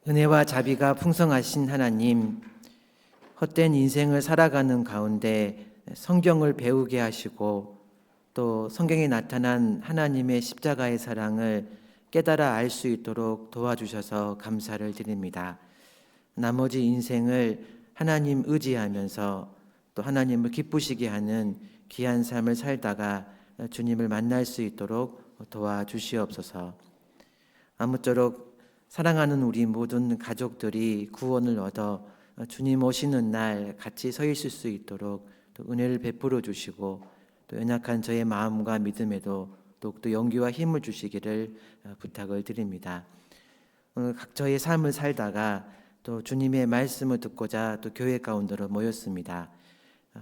은혜와 자비가 풍성하신 하나님, 헛된 인생을 살아가는 가운데 성경을 배우게 하시고 또 성경에 나타난 하나님의 십자가의 사랑을 깨달아 알 수 있도록 도와주셔서 감사를 드립니다. 나머지 인생을 하나님 의지하면서 또 하나님을 기쁘시게 하는 귀한 삶을 살다가 주님을 만날 수 있도록 도와주시옵소서. 아무쪼록 사랑하는 우리 모든 가족들이 구원을 얻어 주님 오시는 날 같이 서 있을 수 있도록 또 은혜를 베풀어 주시고 또 연약한 저의 마음과 믿음에도 또 용기와 힘을 주시기를 부탁을 드립니다. 각 저의 삶을 살다가 또 주님의 말씀을 듣고자 또 교회 가운데로 모였습니다.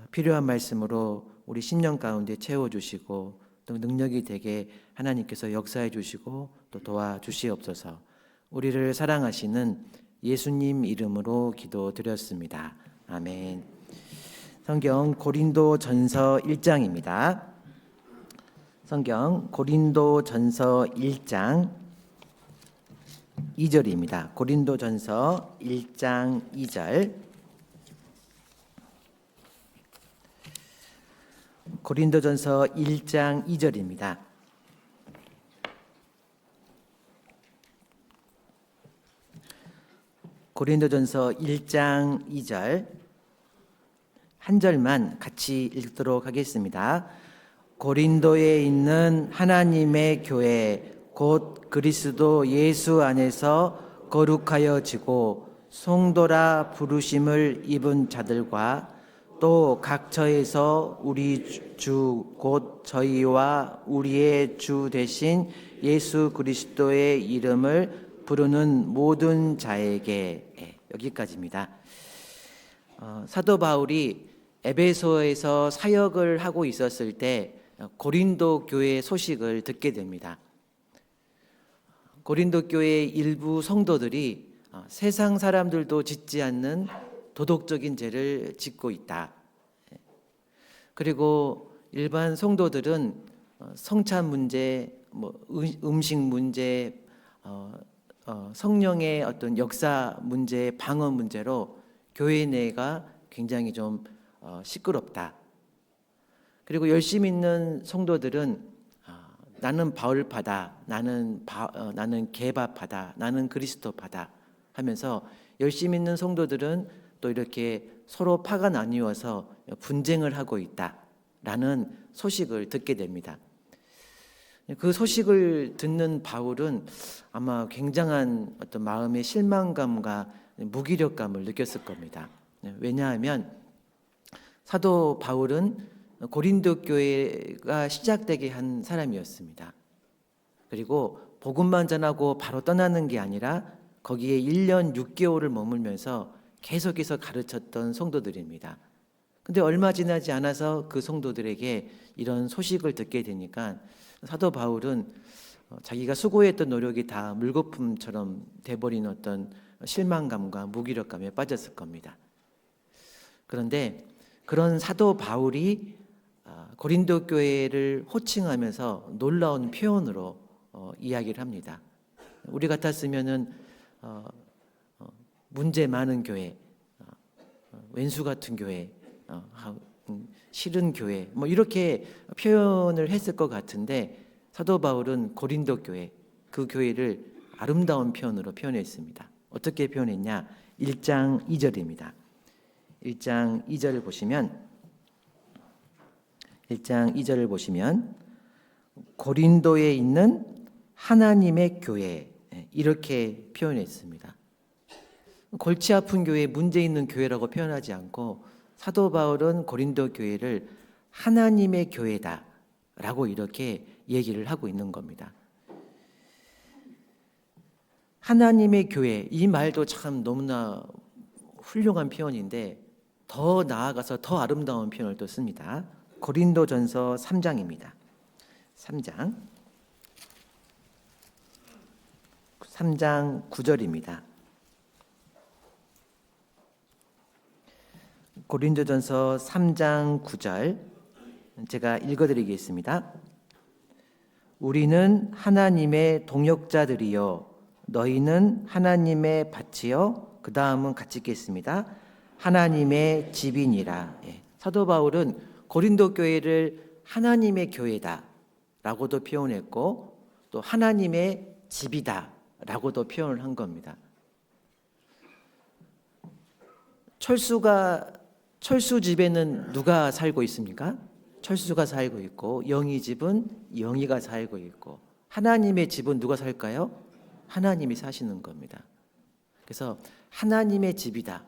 필요한 말씀으로 우리 심령 가운데 채워주시고 또 능력이 되게 하나님께서 역사해 주시고 또 도와주시옵소서. 우리를 사랑하시는 예수님 이름으로 기도드렸습니다. 아멘. 성경 고린도전서 1장입니다. 성경 고린도전서 1장 2절입니다. 고린도전서 1장 2절. 고린도전서 1장 2절입니다. 고린도전서 1장 2절 한 절만 같이 읽도록 하겠습니다. 고린도에 있는 하나님의 교회 곧 그리스도 예수 안에서 거룩하여지고 성도라 부르심을 입은 자들과 또 각처에서 우리 주 곧 저희와 우리의 주 되신 예수 그리스도의 이름을 부르는 모든 자에게, 여기까지입니다. 사도 바울이 에베소에서 사역을 하고 있었을 때 고린도 교회 소식을 듣게 됩니다. 고린도 교회 일부 성도들이 세상 사람들도 짓지 않는 도덕적인 죄를 짓고 있다. 그리고 일반 성도들은 성찬 문제, 음식 문제, 성령의 어떤 역사 문제, 방언 문제로 교회 내가 굉장히 좀 시끄럽다. 그리고 열심히 있는 성도들은 나는 바울파다, 나는 게바파다, 나는 그리스도파다 하면서 열심히 있는 성도들은 또 이렇게 서로 파가 나뉘어서 분쟁을 하고 있다라는 소식을 듣게 됩니다. 그 소식을 듣는 바울은 아마 굉장한 어떤 마음의 실망감과 무기력감을 느꼈을 겁니다. 왜냐하면 사도 바울은 고린도 교회가 시작되게 한 사람이었습니다. 그리고 복음만 전하고 바로 떠나는 게 아니라 거기에 1년 6개월을 머물면서 계속해서 가르쳤던 성도들입니다. 근데 얼마 지나지 않아서 그 성도들에게 이런 소식을 듣게 되니까 사도 바울은 자기가 수고했던 노력이 다 물거품처럼 돼버린 어떤 실망감과 무기력감에 빠졌을 겁니다. 그런데 그런 사도 바울이 고린도 교회를 호칭하면서 놀라운 표현으로 이야기를 합니다. 우리 같았으면은 문제 많은 교회, 왼수 같은 교회, 싫은 교회, 이렇게 표현을 했을 것 같은데 사도 바울은 고린도 교회, 그 교회를 아름다운 표현으로 표현했습니다. 어떻게 표현했냐? 1장 2절입니다. 1장 2절을 보시면 1장 2절을 보시면 고린도에 있는 하나님의 교회, 이렇게 표현했습니다. 골치 아픈 교회, 문제 있는 교회라고 표현하지 않고 사도 바울은 고린도 교회를 하나님의 교회다라고 이렇게 얘기를 하고 있는 겁니다. 하나님의 교회, 이 말도 참 너무나 훌륭한 표현인데 더 나아가서 더 아름다운 표현을 또 씁니다. 고린도전서 3장입니다. 3장 9절입니다. 고린도전서 3장 9절 제가 읽어드리겠습니다. 우리는 하나님의 동역자들이요 너희는 하나님의 밭이요. 그 다음은 같이 읽겠습니다. 하나님의 집이니라. 예. 사도 바울은 고린도 교회를 하나님의 교회다 라고도 표현했고 또 하나님의 집이다 라고도 표현을 한 겁니다. 철수 집에는 누가 살고 있습니까? 철수가 살고 있고 영희 집은 영희가 살고 있고 하나님의 집은 누가 살까요? 하나님이 사시는 겁니다. 그래서 하나님의 집이다.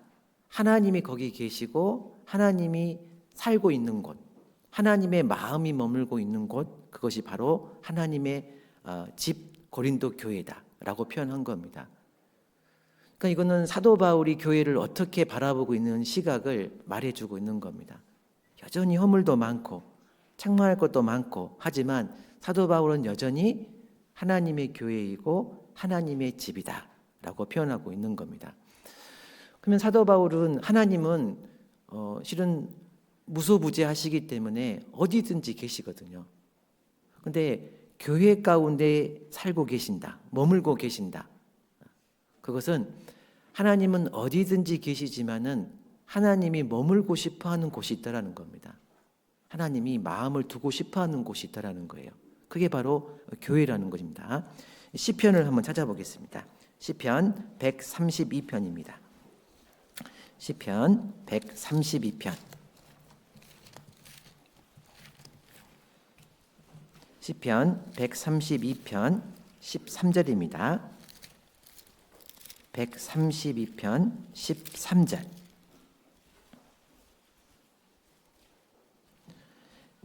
하나님이 거기 계시고 하나님이 살고 있는 곳, 하나님의 마음이 머물고 있는 곳, 그것이 바로 하나님의 집 고린도 교회다라고 표현한 겁니다. 그러니까 이거는 사도 바울이 교회를 어떻게 바라보고 있는 시각을 말해주고 있는 겁니다. 여전히 허물도 많고 책망할 것도 많고 하지만 사도 바울은 여전히 하나님의 교회이고 하나님의 집이다라고 표현하고 있는 겁니다. 그러면 사도 바울은 하나님은 실은 무소부재하시기 때문에 어디든지 계시거든요. 그런데 교회 가운데 살고 계신다, 머물고 계신다. 그것은 하나님은 어디든지 계시지만은 하나님이 머물고 싶어하는 곳이 있다라는 겁니다. 하나님이 마음을 두고 싶어하는 곳이 있다라는 거예요. 그게 바로 교회라는 것입니다. 시편을 한번 찾아보겠습니다. 시편 132편입니다. 시편 132편. 시편 132편 13절입니다. 132편 13절.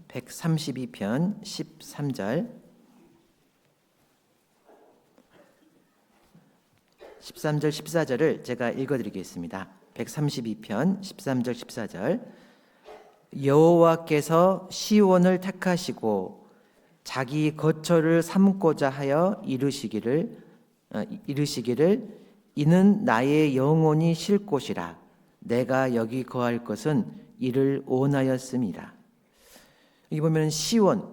132편 13절. 13절 14절을 제가 읽어드리겠습니다. 132편 13절 14절. 여호와께서 시온을 택하시고 자기 거처를 삼고자 하여 이르시기를 이는 나의 영혼이 쉴 곳이라 내가 여기 거할 것은 이를 원하였음이라. 여기 보면 시온,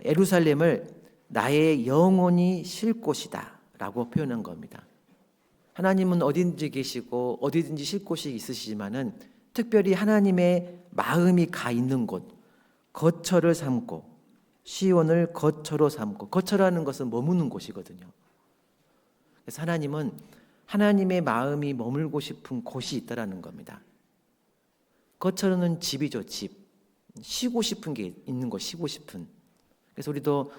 예루살렘을 나의 영혼이 쉴 곳이다 라고 표현한 겁니다. 하나님은 어디든지 계시고 어디든지 쉴 곳이 있으시지만은 특별히 하나님의 마음이 가 있는 곳, 거처를 삼고 시온을 거처로 삼고, 거처라는 것은 머무는 곳이거든요. 그래서 하나님은 하나님의 마음이 머물고 싶은 곳이 있다라는 겁니다. 거처는 집이죠, 집. 쉬고 싶은 게 있는 거, 쉬고 싶은. 그래서 우리도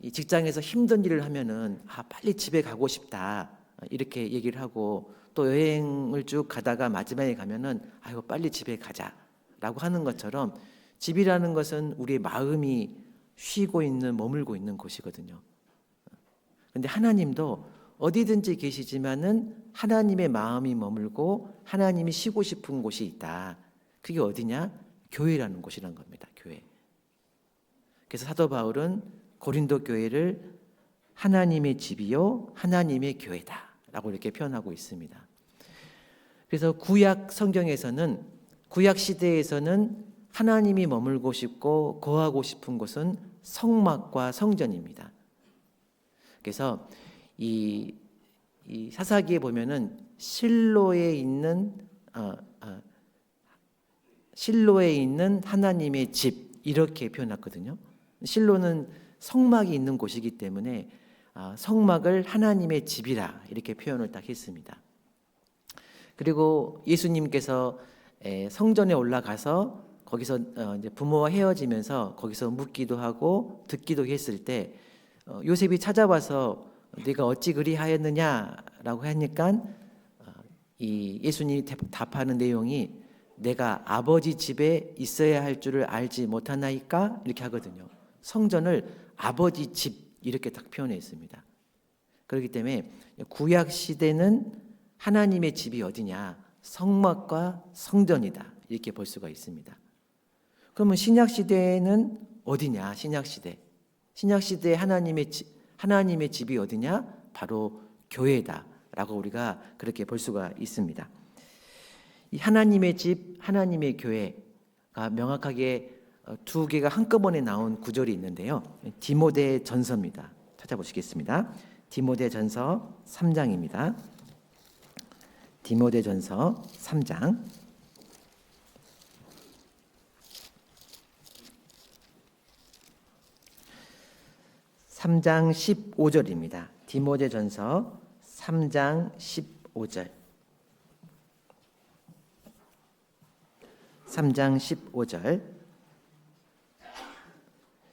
이 직장에서 힘든 일을 하면은 빨리 집에 가고 싶다 이렇게 얘기를 하고, 또 여행을 쭉 가다가 마지막에 가면은 빨리 집에 가자라고 하는 것처럼 집이라는 것은 우리의 마음이 쉬고 있는, 머물고 있는 곳이거든요. 그런데 하나님도 어디든지 계시지만은 하나님의 마음이 머물고 하나님이 쉬고 싶은 곳이 있다. 그게 어디냐? 교회라는 곳이란 겁니다. 교회. 그래서 사도 바울은 고린도 교회를 하나님의 집이요 하나님의 교회다라고 이렇게 표현하고 있습니다. 그래서 구약 성경에서는, 구약 시대에서는 하나님이 머물고 싶고 거하고 싶은 곳은 성막과 성전입니다. 그래서 이 사사기에 보면은 실로에 있는 하나님의 집 이렇게 표현했거든요. 실로는 성막이 있는 곳이기 때문에 성막을 하나님의 집이라 이렇게 표현을 딱 했습니다. 그리고 예수님께서 성전에 올라가서 거기서 이제 부모와 헤어지면서 거기서 묻기도 하고 듣기도 했을 때 요셉이 찾아와서 네가 어찌 그리하였느냐라고 하니까 이 예수님이 답하는 내용이 내가 아버지 집에 있어야 할 줄을 알지 못하나이까 이렇게 하거든요. 성전을 아버지 집 이렇게 딱 표현했습니다. 그렇기 때문에 구약 시대는 하나님의 집이 어디냐? 성막과 성전이다 이렇게 볼 수가 있습니다. 그러면 신약 시대는 어디냐? 신약 시대 하나님의 집이 어디냐? 바로 교회다라고 우리가 그렇게 볼 수가 있습니다. 이 하나님의 집, 하나님의 교회가 명확하게 두 개가 한꺼번에 나온 구절이 있는데요. 디모데 전서입니다. 찾아보시겠습니다. 디모데전서 3장입니다. 디모데전서 3장 3장 15절입니다. 디모데전서 3장 15절. 3장 15절.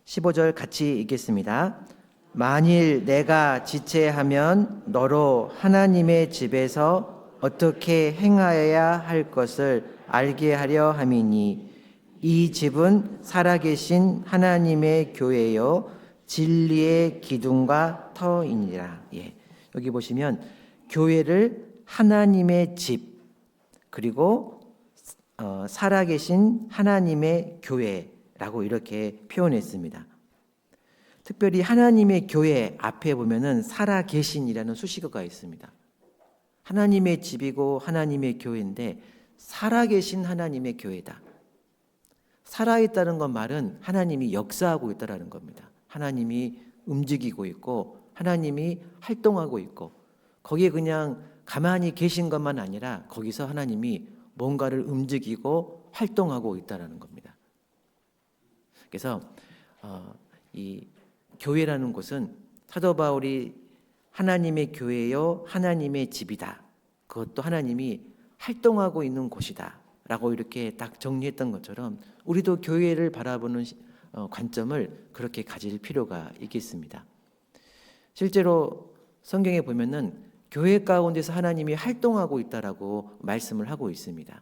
15절 같이 읽겠습니다. 만일 내가 지체하면 너로 하나님의 집에서 어떻게 행하여야 할 것을 알게 하려 함이니 이 집은 살아계신 하나님의 교회요 진리의 기둥과 터이니라. 여기 보시면 교회를 하나님의 집 그리고 살아계신 하나님의 교회라고 이렇게 표현했습니다. 특별히 하나님의 교회 앞에 보면은 살아계신이라는 수식어가 있습니다. 하나님의 집이고 하나님의 교회인데 살아계신 하나님의 교회다. 살아있다는 건 말은 하나님이 역사하고 있다는 겁니다. 하나님이 움직이고 있고 하나님이 활동하고 있고 거기에 그냥 가만히 계신 것만 아니라 거기서 하나님이 뭔가를 움직이고 활동하고 있다는 겁니다. 그래서 이 교회라는 곳은 사도 바울이 하나님의 교회요 하나님의 집이다. 그것도 하나님이 활동하고 있는 곳이다 라고 이렇게 딱 정리했던 것처럼 우리도 교회를 바라보는 관점을 그렇게 가질 필요가 있겠습니다. 실제로 성경에 보면은 교회 가운데서 하나님이 활동하고 있다라고 말씀을 하고 있습니다.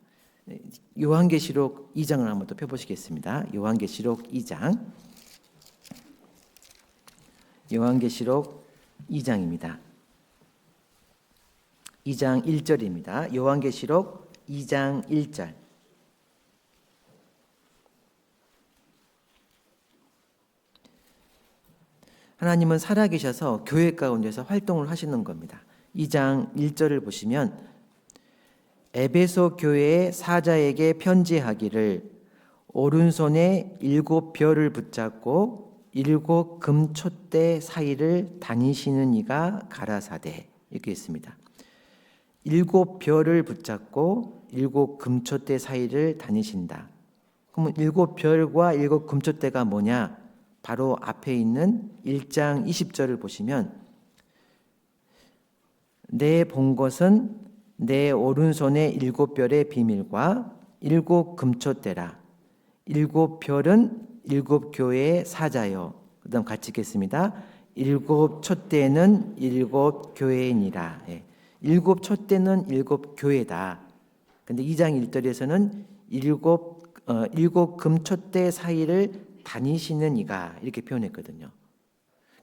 요한계시록 2장을 한번 더 펴보시겠습니다. 요한계시록 2장. 요한계시록 2장입니다. 2장 1절입니다. 요한계시록 2장 1절. 하나님은 살아계셔서 교회 가운데서 활동을 하시는 겁니다. 2장 1절을 보시면 에베소 교회의 사자에게 편지하기를 오른손에 7별을 붙잡고 7 금촛대 사이를 다니시는 이가 가라사대 이렇게 있습니다. 7별을 붙잡고 7 금촛대 사이를 다니신다. 그러면 7별과 7 금촛대가 뭐냐? 바로 앞에 있는 1장 20절을 보시면 내 본 것은 내 오른손의 7별의 비밀과 7 금촛대라. 7별은 7 교회의 사자요. 그 다음 같이 읽겠습니다. 7 촛대는 7 교회이니라. 7 촛대는 7 교회다. 근데 2장 1절에서는 7 금촛대 사이를 다니시는 이가 이렇게 표현했거든요.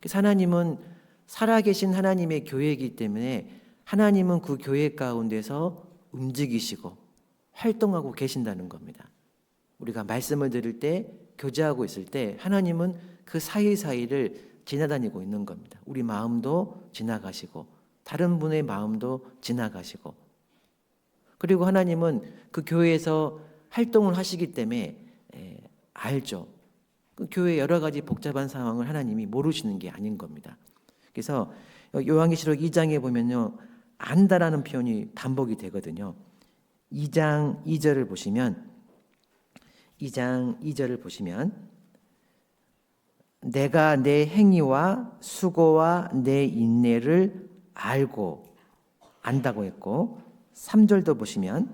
그래서 하나님은 살아계신 하나님의 교회이기 때문에 하나님은 그 교회 가운데서 움직이시고 활동하고 계신다는 겁니다. 우리가 말씀을 들을 때 교제하고 있을 때 하나님은 그 사이사이를 지나다니고 있는 겁니다. 우리 마음도 지나가시고 다른 분의 마음도 지나가시고 그리고 하나님은 그 교회에서 활동을 하시기 때문에 알죠. 그 교회의 여러 가지 복잡한 상황을 하나님이 모르시는 게 아닌 겁니다. 그래서 요한계시록 2장에 보면요. 안다라는 표현이 반복이 되거든요. 2장 2절을 보시면 2장 2절을 보시면 내가 내 행위와 수고와 내 인내를 알고 안다고 했고 3절도 보시면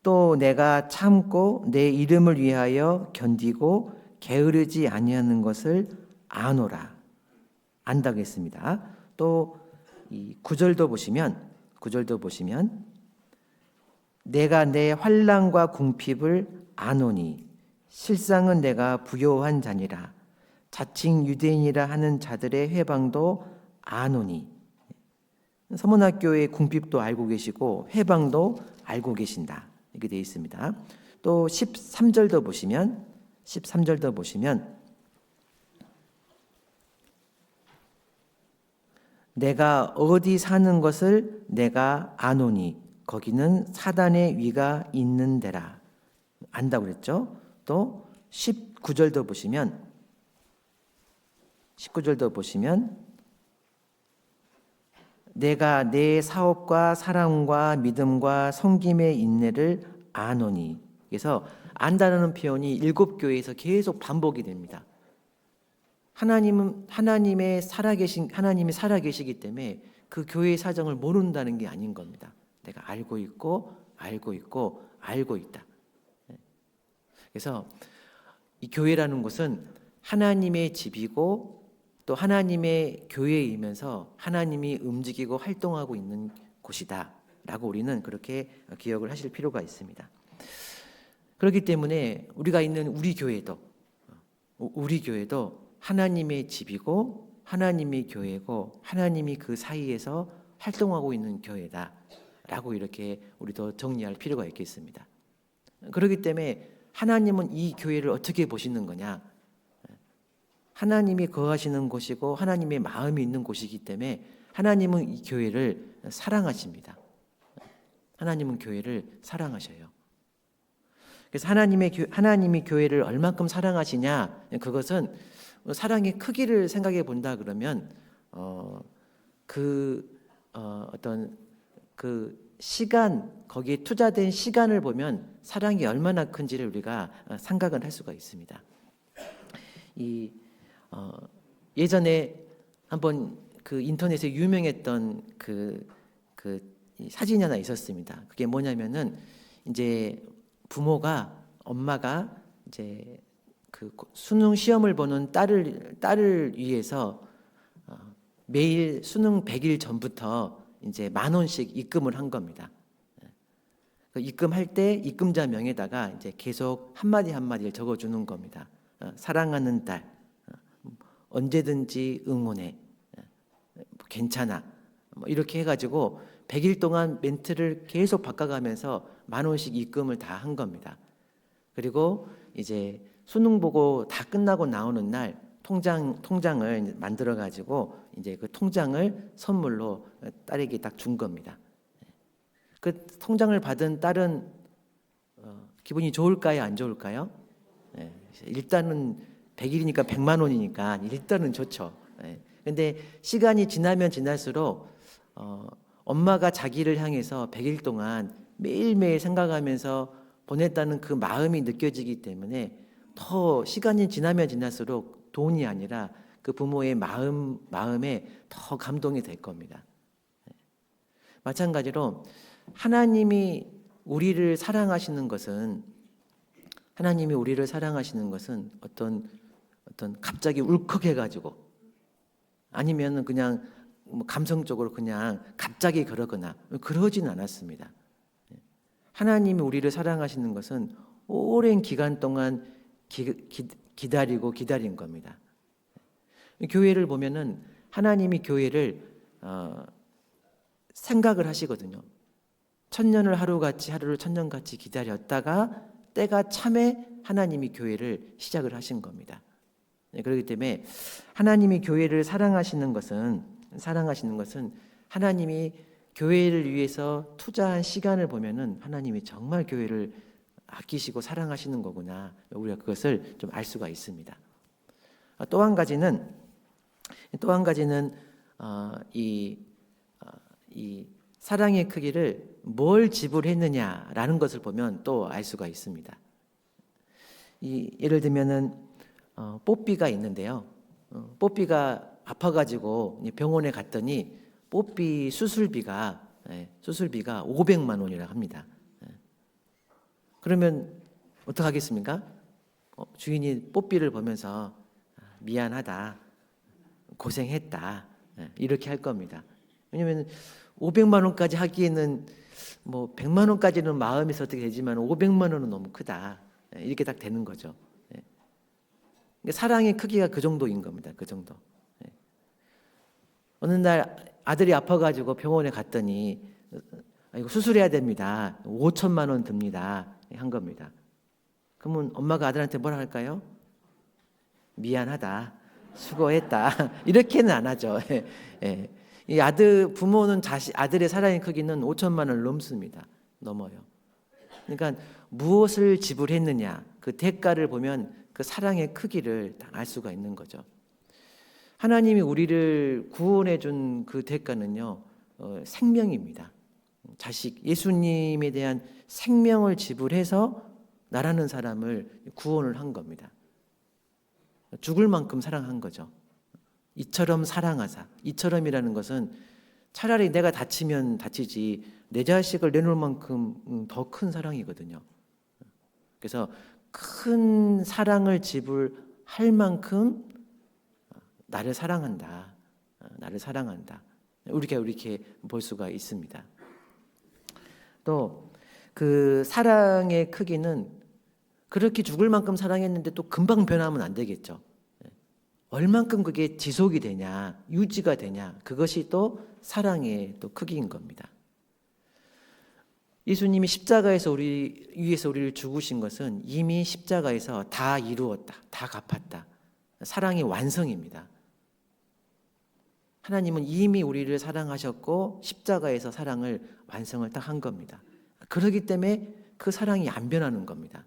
또 내가 참고 내 이름을 위하여 견디고 게으르지 아니하는 것을 아노라 안다고 했습니다. 또 이 9절도 보시면 내가 내 환난과 궁핍을 아노니 실상은 내가 부요한 자니라 자칭 유대인이라 하는 자들의 회방도 아노니 서문학교의 궁핍도 알고 계시고 회방도 알고 계신다 이렇게 되어 있습니다. 또 13절도 보시면 내가 어디 사는 것을 내가 아노니 거기는 사단의 위가 있는 데라 안다고 그랬죠. 또 19절도 보시면 내가 내 사업과 사랑과 믿음과 섬김의 인내를 아노니. 그래서 안다라는 표현이 7교회에서 계속 반복이 됩니다. 하나님이 살아계시기 때문에 그 교회의 사정을 모른다는 게 아닌 겁니다. 내가 알고 있고 알고 있고 알고 있다. 그래서 이 교회라는 곳은 하나님의 집이고 또 하나님의 교회이면서 하나님이 움직이고 활동하고 있는 곳이다 라고 우리는 그렇게 기억을 하실 필요가 있습니다. 그렇기 때문에 우리가 있는 우리 교회도 하나님의 집이고 하나님의 교회고 하나님이 그 사이에서 활동하고 있는 교회다 라고 이렇게 우리도 정리할 필요가 있겠습니다. 그렇기 때문에 하나님은 이 교회를 어떻게 보시는 거냐? 하나님이 거하시는 곳이고 하나님의 마음이 있는 곳이기 때문에 하나님은 이 교회를 사랑하십니다. 하나님은 교회를 사랑하셔요. 그래서 하나님이 교회를 얼만큼 사랑하시냐? 그것은 사랑의 크기를 생각해 본다 그러면 어떤 그 시간, 거기에 투자된 시간을 보면 사랑이 얼마나 큰지를 우리가 생각을 할 수가 있습니다. 예전에 한번 그 인터넷에 유명했던 그 사진이 하나 있었습니다. 그게 뭐냐면은 이제 엄마가 이제 그 수능 시험을 보는 딸을 위해서 매일 수능 100일 전부터 이제 10,000원씩 입금을 한 겁니다. 입금할 때 입금자 명에다가 이제 계속 한마디를 적어주는 겁니다. 사랑하는 딸, 언제든지 응원해, 괜찮아, 이렇게 해가지고 100일 동안 멘트를 계속 바꿔가면서 10,000원씩 입금을 다 한 겁니다. 그리고 이제 수능 보고 다 끝나고 나오는 날 통장을 만들어 가지고 이제 그 통장을 선물로 딸에게 딱 준 겁니다. 그 통장을 받은 딸은 기분이 좋을까요, 안 좋을까요? 일단은 100일이니까 100만 원이니까 일단은 좋죠. 근데 시간이 지나면 지날수록 엄마가 자기를 향해서 100일 동안 매일매일 생각하면서 보냈다는 그 마음이 느껴지기 때문에 더 시간이 지나면 지날수록 돈이 아니라 그 부모의 마음에 더 감동이 될 겁니다. 마찬가지로 하나님이 우리를 사랑하시는 것은 어떤 갑자기 울컥해가지고 아니면 그냥 감성적으로 그냥 갑자기 그러진 않았습니다. 하나님이 우리를 사랑하시는 것은 오랜 기간 동안 기다린 겁니다. 교회를 보면은 하나님이 교회를 생각을 하시거든요. 천년을 하루를 천년같이 기다렸다가 때가 참에 하나님이 교회를 시작을 하신 겁니다. 그렇기 때문에 하나님이 교회를 사랑하시는 것은 하나님이 교회를 위해서 투자한 시간을 보면은 하나님이 정말 교회를 아끼시고 사랑하시는 거구나. 우리가 그것을 좀 알 수가 있습니다. 또 한 가지는 이 사랑의 크기를 뭘 지불했느냐라는 것을 보면 또 알 수가 있습니다. 예를 들면은 뽀삐가 있는데요. 뽀삐가 아파가지고 병원에 갔더니 뽀삐 수술비가 500만 원이라 합니다. 그러면 어떡하겠습니까? 주인이 뽀삐를 보면서 미안하다, 고생했다, 이렇게 할 겁니다. 왜냐하면 500만 원까지 하기에는 100만 원까지는 마음에서 어떻게 되지만 500만 원은 너무 크다, 이렇게 딱 되는 거죠. 사랑의 크기가 그 정도인 겁니다. 그 정도. 어느 날 아들이 아파가지고 병원에 갔더니 이거 수술해야 됩니다. 5천만 원 듭니다. 한 겁니다. 그러면 엄마가 아들한테 뭐라 할까요? 미안하다, 수고했다, 이렇게는 안 하죠. 이 부모는 아들의 사랑의 크기는 5천만 원을 넘습니다. 넘어요. 그러니까 무엇을 지불했느냐, 그 대가를 보면 그 사랑의 크기를 딱 알 수가 있는 거죠. 하나님이 우리를 구원해 준 그 대가는요, 생명입니다. 자식, 예수님에 대한 생명을 지불해서 나라는 사람을 구원을 한 겁니다. 죽을 만큼 사랑한 거죠. 이처럼 사랑하사. 이처럼이라는 것은 차라리 내가 다치면 다치지 내 자식을 내놓을 만큼 더 큰 사랑이거든요. 그래서 큰 사랑을 지불할 만큼 나를 사랑한다. 나를 사랑한다. 우리가 이렇게 볼 수가 있습니다. 또 그 사랑의 크기는 그렇게 죽을 만큼 사랑했는데 또 금방 변하면 안 되겠죠. 얼만큼 그게 지속이 되냐, 유지가 되냐, 그것이 또 사랑의 또 크기인 겁니다. 예수님이 십자가에서 위해서 우리를 죽으신 것은 이미 십자가에서 다 이루었다, 다 갚았다. 사랑의 완성입니다. 하나님은 이미 우리를 사랑하셨고 십자가에서 사랑을 완성을 딱 한 겁니다. 그렇기 때문에 그 사랑이 안 변하는 겁니다.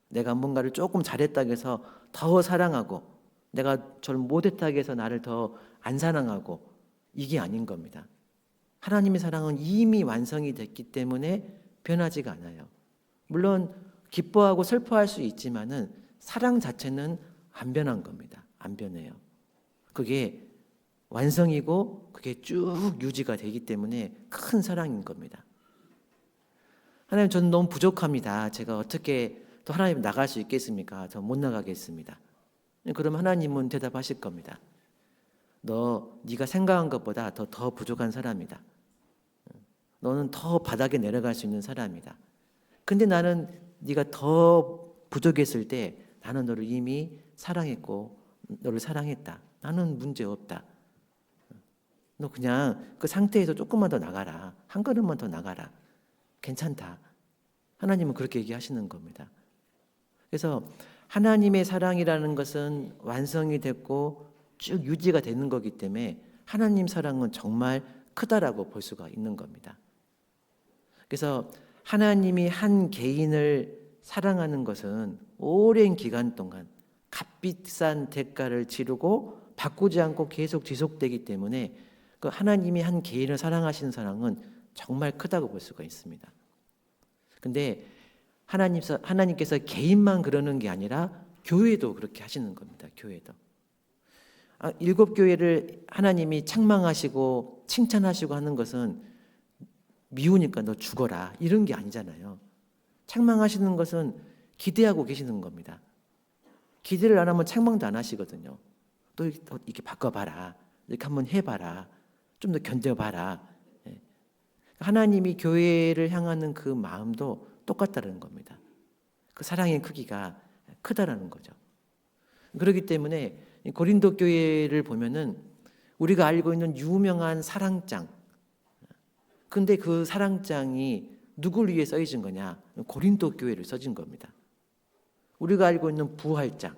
내가 뭔가를 조금 잘했다고 해서 더 사랑하고 내가 저를 못했다고 해서 나를 더 안 사랑하고 이게 아닌 겁니다. 하나님의 사랑은 이미 완성이 됐기 때문에 변하지가 않아요. 물론 기뻐하고 슬퍼할 수 있지만은 사랑 자체는 안 변한 겁니다. 안 변해요. 그게 완성이고 그게 쭉 유지가 되기 때문에 큰 사랑인 겁니다. 하나님, 저는 너무 부족합니다. 제가 어떻게 또 하나님 나갈 수 있겠습니까? 저 못 나가겠습니다. 그럼 하나님은 대답하실 겁니다. 네가 생각한 것보다 더 부족한 사람이다. 너는 더 바닥에 내려갈 수 있는 사람이다. 근데 나는 네가 더 부족했을 때 나는 너를 이미 사랑했고 너를 사랑했다. 나는 문제 없다. 너 그냥 그 상태에서 조금만 더 나가라. 한 걸음만 더 나가라. 괜찮다. 하나님은 그렇게 얘기하시는 겁니다. 그래서 하나님의 사랑이라는 것은 완성이 됐고 쭉 유지가 되는 거기 때문에 하나님 사랑은 정말 크다라고 볼 수가 있는 겁니다. 그래서 하나님이 한 개인을 사랑하는 것은 오랜 기간 동안 값비싼 대가를 치르고 바꾸지 않고 계속 지속되기 때문에 그 하나님이 한 개인을 사랑하시는 사랑은 정말 크다고 볼 수가 있습니다. 근데 하나님께서 개인만 그러는 게 아니라 교회도 그렇게 하시는 겁니다. 교회도. 7교회를 하나님이 책망하시고 칭찬하시고 하는 것은 미우니까 너 죽어라 이런 게 아니잖아요. 책망하시는 것은 기대하고 계시는 겁니다. 기대를 안 하면 책망도 안 하시거든요. 또 이렇게 바꿔봐라. 이렇게 한번 해봐라. 좀 더 견뎌봐라. 하나님이 교회를 향하는 그 마음도 똑같다는 겁니다. 그 사랑의 크기가 크다라는 거죠. 그렇기 때문에 고린도 교회를 보면은 우리가 알고 있는 유명한 사랑장, 근데 그 사랑장이 누굴 위해 써진 거냐? 고린도 교회를 써진 겁니다. 우리가 알고 있는 부활장,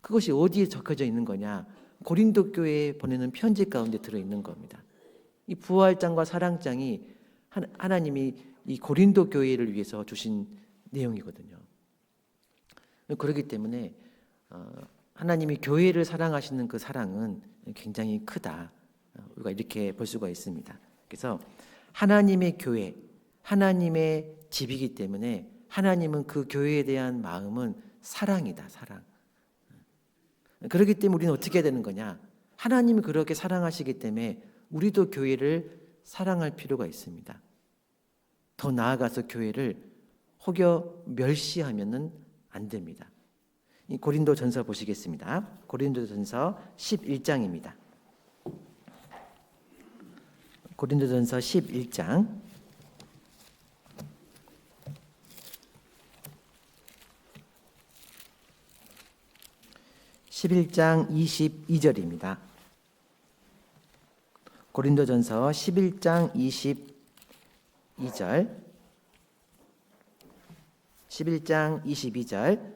그것이 어디에 적혀져 있는 거냐? 고린도 교회에 보내는 편지 가운데 들어있는 겁니다. 이 부활장과 사랑장이 하나님이 이 고린도 교회를 위해서 주신 내용이거든요. 그렇기 때문에 하나님이 교회를 사랑하시는 그 사랑은 굉장히 크다. 우리가 이렇게 볼 수가 있습니다. 그래서 하나님의 교회, 하나님의 집이기 때문에 하나님은 그 교회에 대한 마음은 사랑이다. 사랑. 그렇기 때문에 우리는 어떻게 해야 되는 거냐? 하나님이 그렇게 사랑하시기 때문에 우리도 교회를 사랑할 필요가 있습니다. 더 나아가서 교회를 혹여 멸시하면은 안 됩니다. 이 고린도전서 보시겠습니다. 고린도전서 11장입니다. 고린도전서 11장 11장 22절입니다. 고린도전서 11장 22절 11장 22절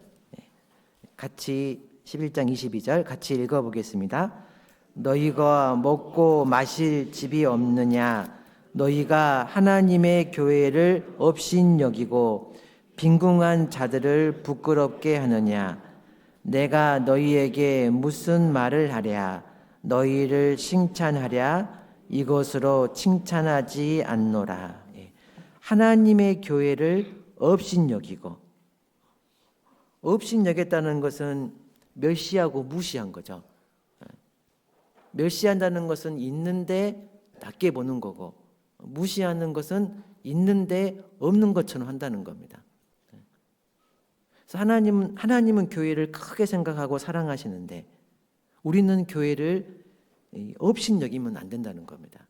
같이 11장 22절 같이 읽어보겠습니다. 너희가 먹고 마실 집이 없느냐? 너희가 하나님의 교회를 업신여기고 빈궁한 자들을 부끄럽게 하느냐? 내가 너희에게 무슨 말을 하랴? 너희를 칭찬하랴? 이것으로 칭찬하지 않노라. 예. 하나님의 교회를 업신여기고, 업신여겼다는 것은 멸시하고 무시한 거죠. 멸시한다는 것은 있는데 낮게 보는 거고, 무시하는 것은 있는데 없는 것처럼 한다는 겁니다. 그래서 하나님은 교회를 크게 생각하고 사랑하시는데 우리는 교회를 업신여기면 안 된다는 겁니다.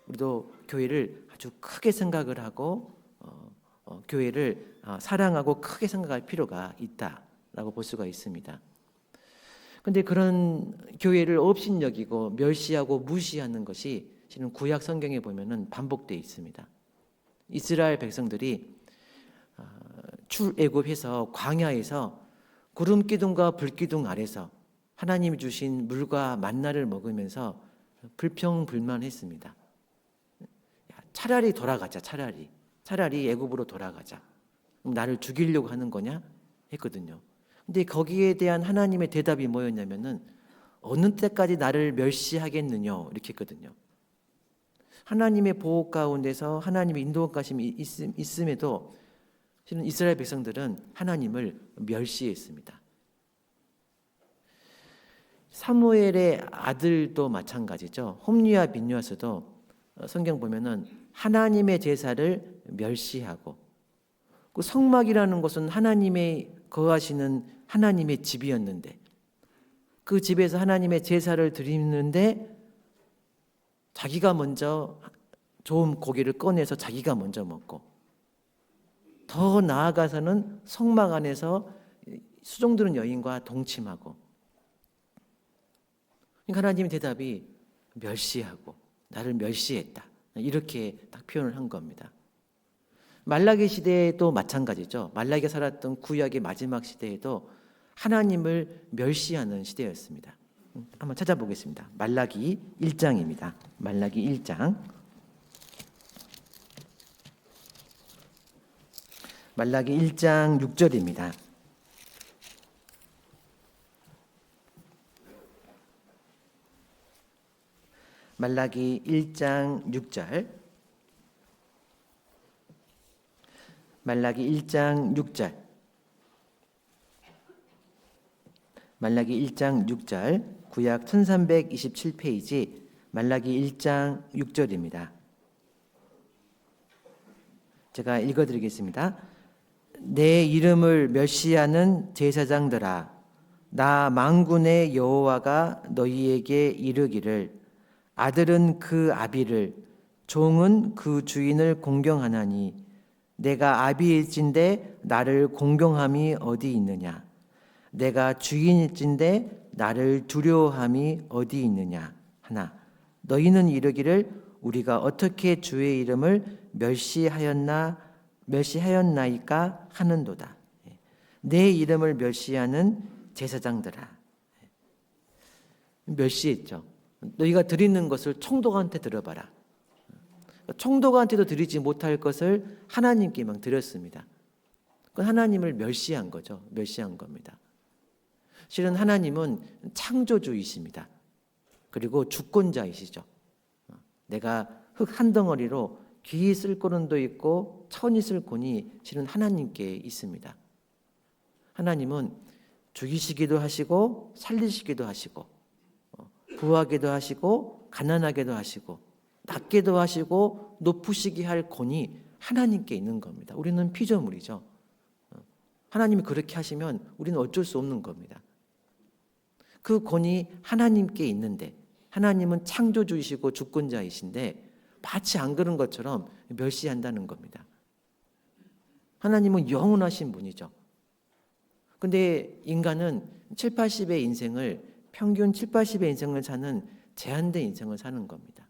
우리도 교회를 아주 크게 생각을 하고 교회를 사랑하고 크게 생각할 필요가 있다라고 볼 수가 있습니다. 그런데 그런 교회를 업신여기고 멸시하고 무시하는 것이 실은 구약 성경에 보면은 반복되어 있습니다. 이스라엘 백성들이 출애굽해서 광야에서 구름 기둥과 불 기둥 아래서 하나님이 주신 물과 만나를 먹으면서 불평불만했습니다. 차라리 돌아가자. 차라리 애굽으로 돌아가자. 나를 죽이려고 하는 거냐? 했거든요. 근데 거기에 대한 하나님의 대답이 뭐였냐면은 어느 때까지 나를 멸시하겠느냐 이렇게 했거든요. 하나님의 보호 가운데서 하나님의 인도하심이 있음에도 실은 이스라엘 백성들은 하나님을 멸시했습니다. 사무엘의 아들도 마찬가지죠. 홈리와 빈야스도 성경 보면은 하나님의 제사를 멸시하고, 그 성막이라는 것은 하나님의 거하시는 하나님의 집이었는데 그 집에서 하나님의 제사를 드리는데 자기가 먼저 좋은 고기를 꺼내서 자기가 먼저 먹고, 더 나아가서는 성막 안에서 수종드는 여인과 동침하고, 그러니까 하나님의 대답이 멸시하고 나를 멸시했다, 이렇게 딱 표현을 한 겁니다. 말라기 시대에도 마찬가지죠. 말라기가 살았던 구약의 마지막 시대에도 하나님을 멸시하는 시대였습니다. 한번 찾아보겠습니다. 말라기 1장입니다. 말라기 1장. 말라기 1장 6절입니다. 말라기 1장 6절. 말라기 1장 6절. 말라기 1장 6절. 구약 1327페이지 말라기 1장 6절입니다. 제가 읽어드리겠습니다. 내 이름을 멸시하는 제사장들아, 나 만군의 여호와가 너희에게 이르기를 아들은 그 아비를, 종은 그 주인을 공경하나니 내가 아비일진데 나를 공경함이 어디 있느냐? 내가 주인일진데 나를 두려워함이 어디 있느냐 하나, 너희는 이르기를 우리가 어떻게 주의 이름을 멸시하였나이까 하는도다. 내 이름을 멸시하는 제사장들아. 멸시했죠. 너희가 드리는 것을 총독한테 드려봐라. 총독한테도 드리지 못할 것을 하나님께만 드렸습니다. 그건 하나님을 멸시한 거죠. 멸시한 겁니다. 실은 하나님은 창조주이십니다. 그리고 주권자이시죠. 내가 흙 한 덩어리로 귀 쓸 고른도 있고 천이 쓸 곤이 실은 하나님께 있습니다. 하나님은 죽이시기도 하시고 살리시기도 하시고 부하게도 하시고 가난하게도 하시고 낮게도 하시고 높으시게 할 권이 하나님께 있는 겁니다. 우리는 피조물이죠. 하나님이 그렇게 하시면 우리는 어쩔 수 없는 겁니다. 그 권이 하나님께 있는데 하나님은 창조주이시고 주권자이신데 마치 안 그런 것처럼 멸시한다는 겁니다. 하나님은 영원하신 분이죠. 근데 인간은 7, 80의 인생을, 평균 7, 80의 인생을 사는 제한된 인생을 사는 겁니다.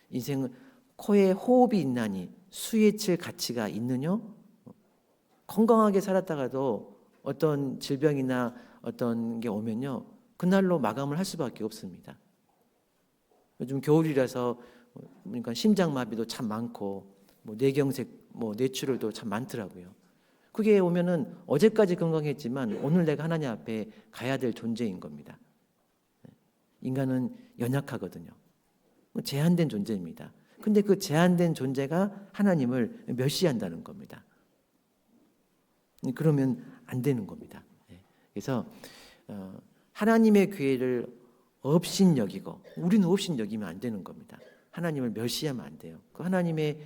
인생은 코에 호흡이 있나니 수에 칠 가치가 있느냐? 건강하게 살았다가도 어떤 질병이나 어떤 게 오면요, 그날로 마감을 할 수밖에 없습니다. 요즘 겨울이라서 그러니까 심장마비도 참 많고 뇌경색, 뇌출혈도 참 많더라고요. 그게 오면은 어제까지 건강했지만 오늘 내가 하나님 앞에 가야 될 존재인 겁니다. 인간은 연약하거든요. 제한된 존재입니다. 근데 그 제한된 존재가 하나님을 멸시한다는 겁니다. 그러면 안 되는 겁니다. 그래서 하나님의 교회를 업신여기고 우리는 업신여기면 안 되는 겁니다. 하나님을 멸시하면 안 돼요. 그 하나님이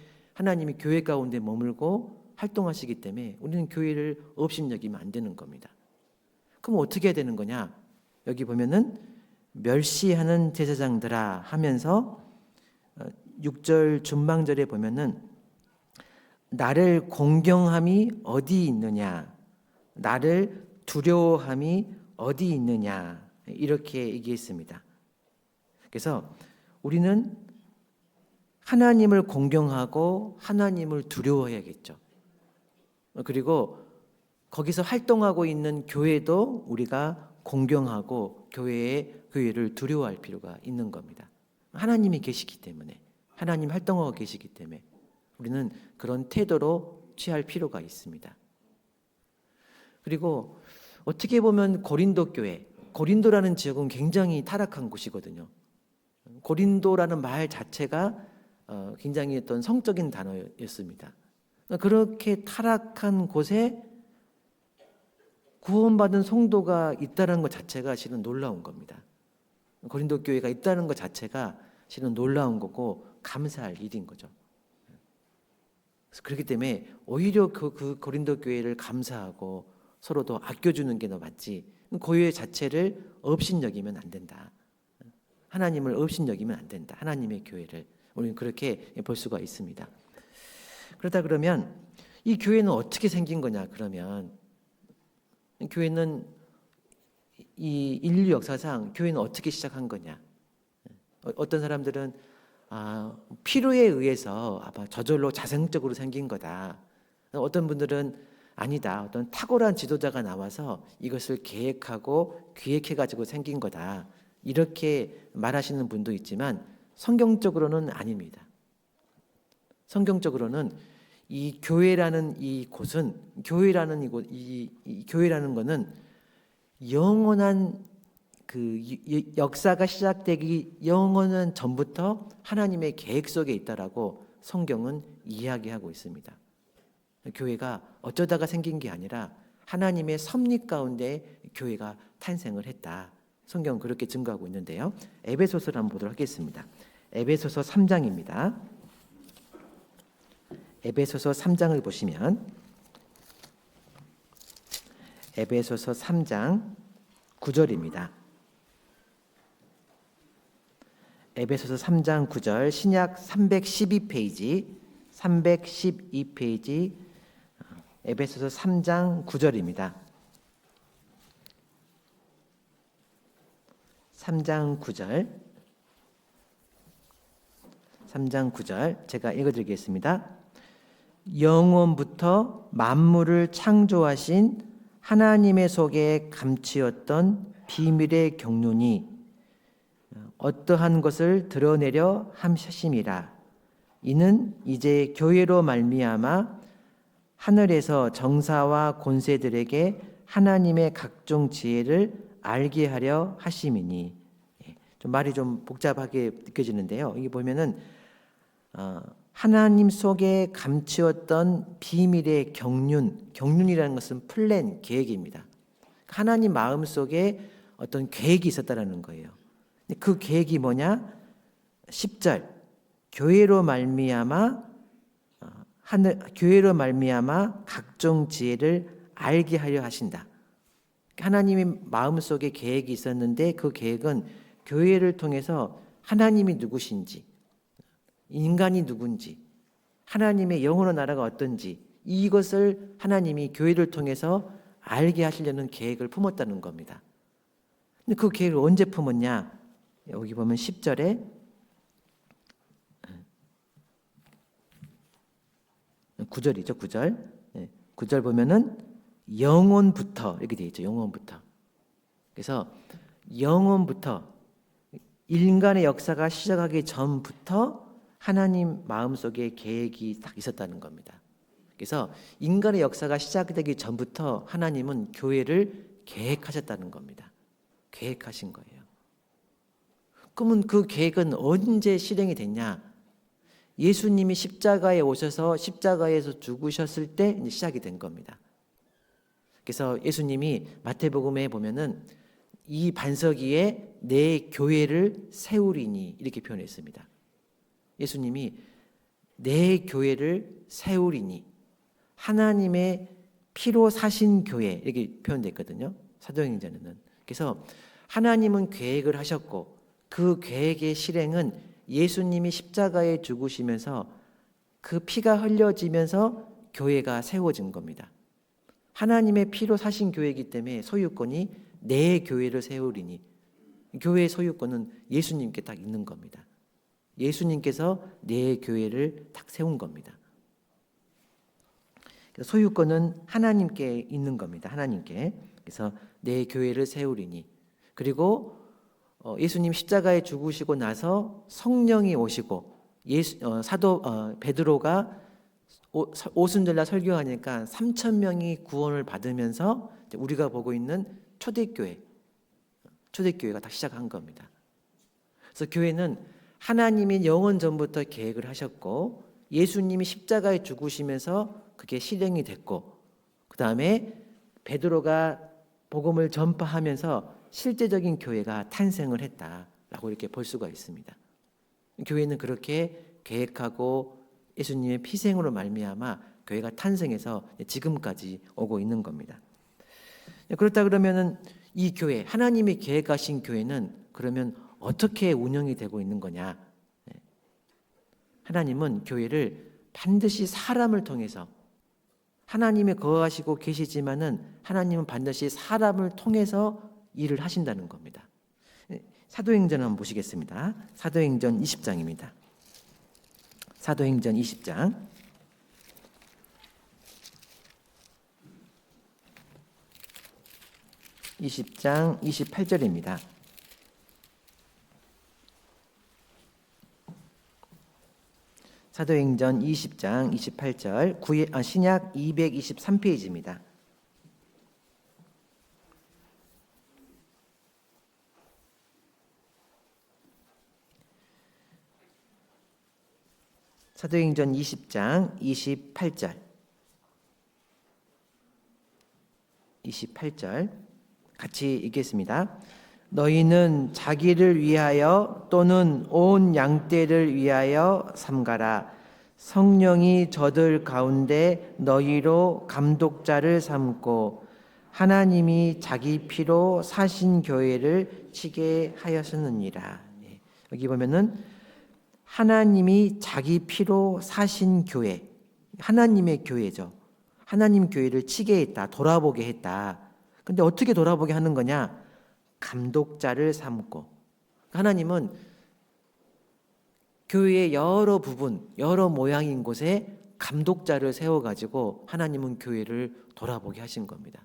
교회 가운데 머물고 활동하시기 때문에 우리는 교회를 업신여기면 안 되는 겁니다. 그럼 어떻게 해야 되는 거냐? 여기 보면은 멸시하는 제사장들아 하면서 6절 중방절에 보면은 나를 공경함이 어디 있느냐, 나를 두려워함이 어디 있느냐, 이렇게 얘기했습니다. 그래서 우리는 하나님을 공경하고 하나님을 두려워해야겠죠. 그리고 거기서 활동하고 있는 교회도 우리가 공경하고 교회를 두려워할 필요가 있는 겁니다. 하나님이 계시기 때문에, 하나님 활동하고 계시기 때문에 우리는 그런 태도로 취할 필요가 있습니다. 그리고 어떻게 보면 고린도라는 지역은 굉장히 타락한 곳이거든요. 고린도라는 말 자체가 굉장히 어떤 성적인 단어였습니다. 그렇게 타락한 곳에 구원받은 성도가 있다는 것 자체가 실은 놀라운 겁니다. 고린도 교회가 있다는 것 자체가 실은 놀라운 거고 감사할 일인 거죠. 그래서 그렇기 때문에 오히려 그 고린도 교회를 감사하고 서로 더 아껴주는 게 더 맞지. 교회 자체를 업신여기면 안 된다. 하나님을 업신여기면 안 된다. 하나님의 교회를 우리는 그렇게 볼 수가 있습니다. 그러다 그러면 이 교회는 어떻게 생긴 거냐? 그러면 교회는 이 인류 역사상 교회는 어떻게 시작한 거냐? 어떤 사람들은 필요에 의해서 아마 저절로 자생적으로 생긴 거다. 어떤 분들은 아니다. 어떤 탁월한 지도자가 나와서 이것을 계획하고 기획해가지고 생긴 거다. 이렇게 말하시는 분도 있지만 성경적으로는 아닙니다. 성경적으로는 이 교회라는 이 곳은 이 교회라는 것은 영원한 그 역사가 시작되기 영원한 전부터 하나님의 계획 속에 있다라고 성경은 이야기하고 있습니다. 교회가 어쩌다가 생긴 게 아니라 하나님의 섭리 가운데 교회가 탄생을 했다. 성경은 그렇게 증거하고 있는데요. 에베소서를 한번 보도록 하겠습니다. 에베소서 3장입니다. 에베소서 3장을 보시면 에베소서 3장 9절입니다. 에베소서 3장 9절 신약 312페이지 에베소서 3장 9절입니다. 3장 9절 제가 읽어드리겠습니다. 영원부터 만물을 창조하신 하나님의 속에 감추었던 비밀의 경륜이 어떠한 것을 드러내려 함하심이라. 이는 이제 교회로 말미암아 하늘에서 정사와 권세들에게 하나님의 각종 지혜를 알게 하려 하심이니. 좀 말이 좀 복잡하게 느껴지는데요. 여기 보면은 하나님 속에 감추었던 비밀의 경륜이라는 것은 플랜, 계획입니다. 하나님 마음 속에 어떤 계획이 있었다라는 거예요. 그 계획이 뭐냐? 10절 교회로 말미암아 각종 지혜를 알게 하려 하신다. 하나님의 마음 속에 계획이 있었는데 그 계획은 교회를 통해서 하나님이 누구신지, 인간이 누군지, 하나님의 영원한 나라가 어떤지 이것을 하나님이 교회를 통해서 알게 하시려는 계획을 품었다는 겁니다. 근데 그 계획을 언제 품었냐? 여기 보면 10절에 9절이죠. 9절 보면은 영원부터 이렇게 되어 있죠. 영원부터. 그래서 영원부터 인간의 역사가 시작하기 전부터 하나님 마음속에 계획이 딱 있었다는 겁니다. 그래서 인간의 역사가 시작되기 전부터 하나님은 교회를 계획하셨다는 겁니다. 계획하신 거예요. 그러면 그 계획은 언제 실행이 됐냐? 예수님이 십자가에 오셔서 십자가에서 죽으셨을 때 이제 시작이 된 겁니다. 그래서 예수님이 마태복음에 보면은 이 반석 위에 내 교회를 세우리니 이렇게 표현했습니다. 예수님이 내 교회를 세우리니, 하나님의 피로 사신 교회 이렇게 표현됐거든요. 사도행전에는. 그래서 하나님은 계획을 하셨고 그 계획의 실행은 예수님이 십자가에 죽으시면서 그 피가 흘려지면서 교회가 세워진 겁니다. 하나님의 피로 사신 교회이기 때문에 소유권이 내 교회를 세우리니, 교회의 소유권은 예수님께 딱 있는 겁니다. 예수님께서 내 교회를 딱 세운 겁니다. 소유권은 하나님께 있는 겁니다. 하나님께. 그래서 내 교회를 세우리니. 그리고 예수님 십자가에 죽으시고 나서 성령이 오시고 사도 베드로가 오순절날 설교하니까 3,000명이 구원을 받으면서 우리가 보고 있는 초대교회가 다 시작한 겁니다. 그래서 교회는 하나님이 영원 전부터 계획을 하셨고 예수님이 십자가에 죽으시면서 그게 실행이 됐고, 그 다음에 베드로가 복음을 전파하면서 실제적인 교회가 탄생을 했다라고 이렇게 볼 수가 있습니다. 교회는 그렇게 계획하고 예수님의 피생으로 말미암아 교회가 탄생해서 지금까지 오고 있는 겁니다. 그렇다 그러면은 이 교회, 하나님이 계획하신 교회는 그러면 어떻게 운영이 되고 있는 거냐? 하나님은 교회를 반드시 사람을 통해서, 하나님이 거하시고 계시지만은 하나님은 반드시 사람을 통해서 일을 하신다는 겁니다. 사도행전 한번 보시겠습니다. 사도행전 20장입니다. 사도행전 20장 28절입니다. 사도행전 20장 28절 신약 223페이지입니다. 사도행전 20장 28절 같이 읽겠습니다. 너희는 자기를 위하여 또는 온 양떼를 위하여 삼가라. 성령이 저들 가운데 너희로 감독자를 삼고 하나님이 자기 피로 사신 교회를 치게 하였느니라. 여기 보면은 하나님이 자기 피로 사신 교회, 하나님의 교회죠. 하나님 교회를 치게 했다, 돌아보게 했다. 근데 어떻게 돌아보게 하는 거냐? 감독자를 삼고. 하나님은 교회의 여러 부분, 여러 모양인 곳에 감독자를 세워가지고 하나님은 교회를 돌아보게 하신 겁니다.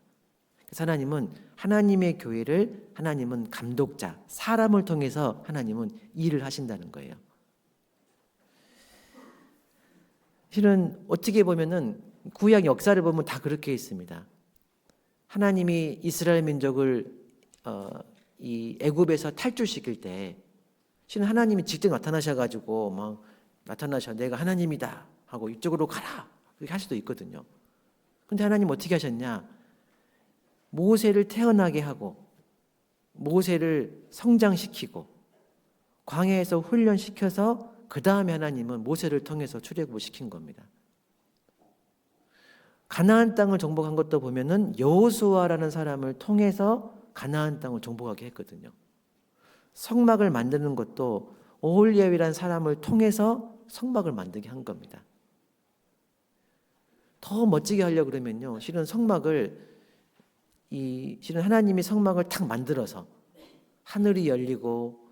그래서 하나님은 하나님의 교회를, 하나님은 감독자, 사람을 통해서 하나님은 일을 하신다는 거예요. 실은 어떻게 보면은 구약 역사를 보면 다 그렇게 있습니다. 하나님이 이스라엘 민족을 이 애굽에서 탈출시킬 때 실은 하나님이 직접 나타나셔가지고 막 나타나셔 내가 하나님이다 하고 이쪽으로 가라 그렇게 할 수도 있거든요. 근데 하나님 어떻게 하셨냐? 모세를 태어나게 하고 모세를 성장시키고 광야에서 훈련시켜서 그 다음에 하나님은 모세를 통해서 출애굽을 시킨 겁니다. 가나안 땅을 정복한 것도 보면은 여호수아라는 사람을 통해서 가나안 땅을 정복하게 했거든요. 성막을 만드는 것도 오홀리압이라는 사람을 통해서 성막을 만들게 한 겁니다. 더 멋지게 하려고 그러면요, 실은 하나님이 성막을 탁 만들어서 하늘이 열리고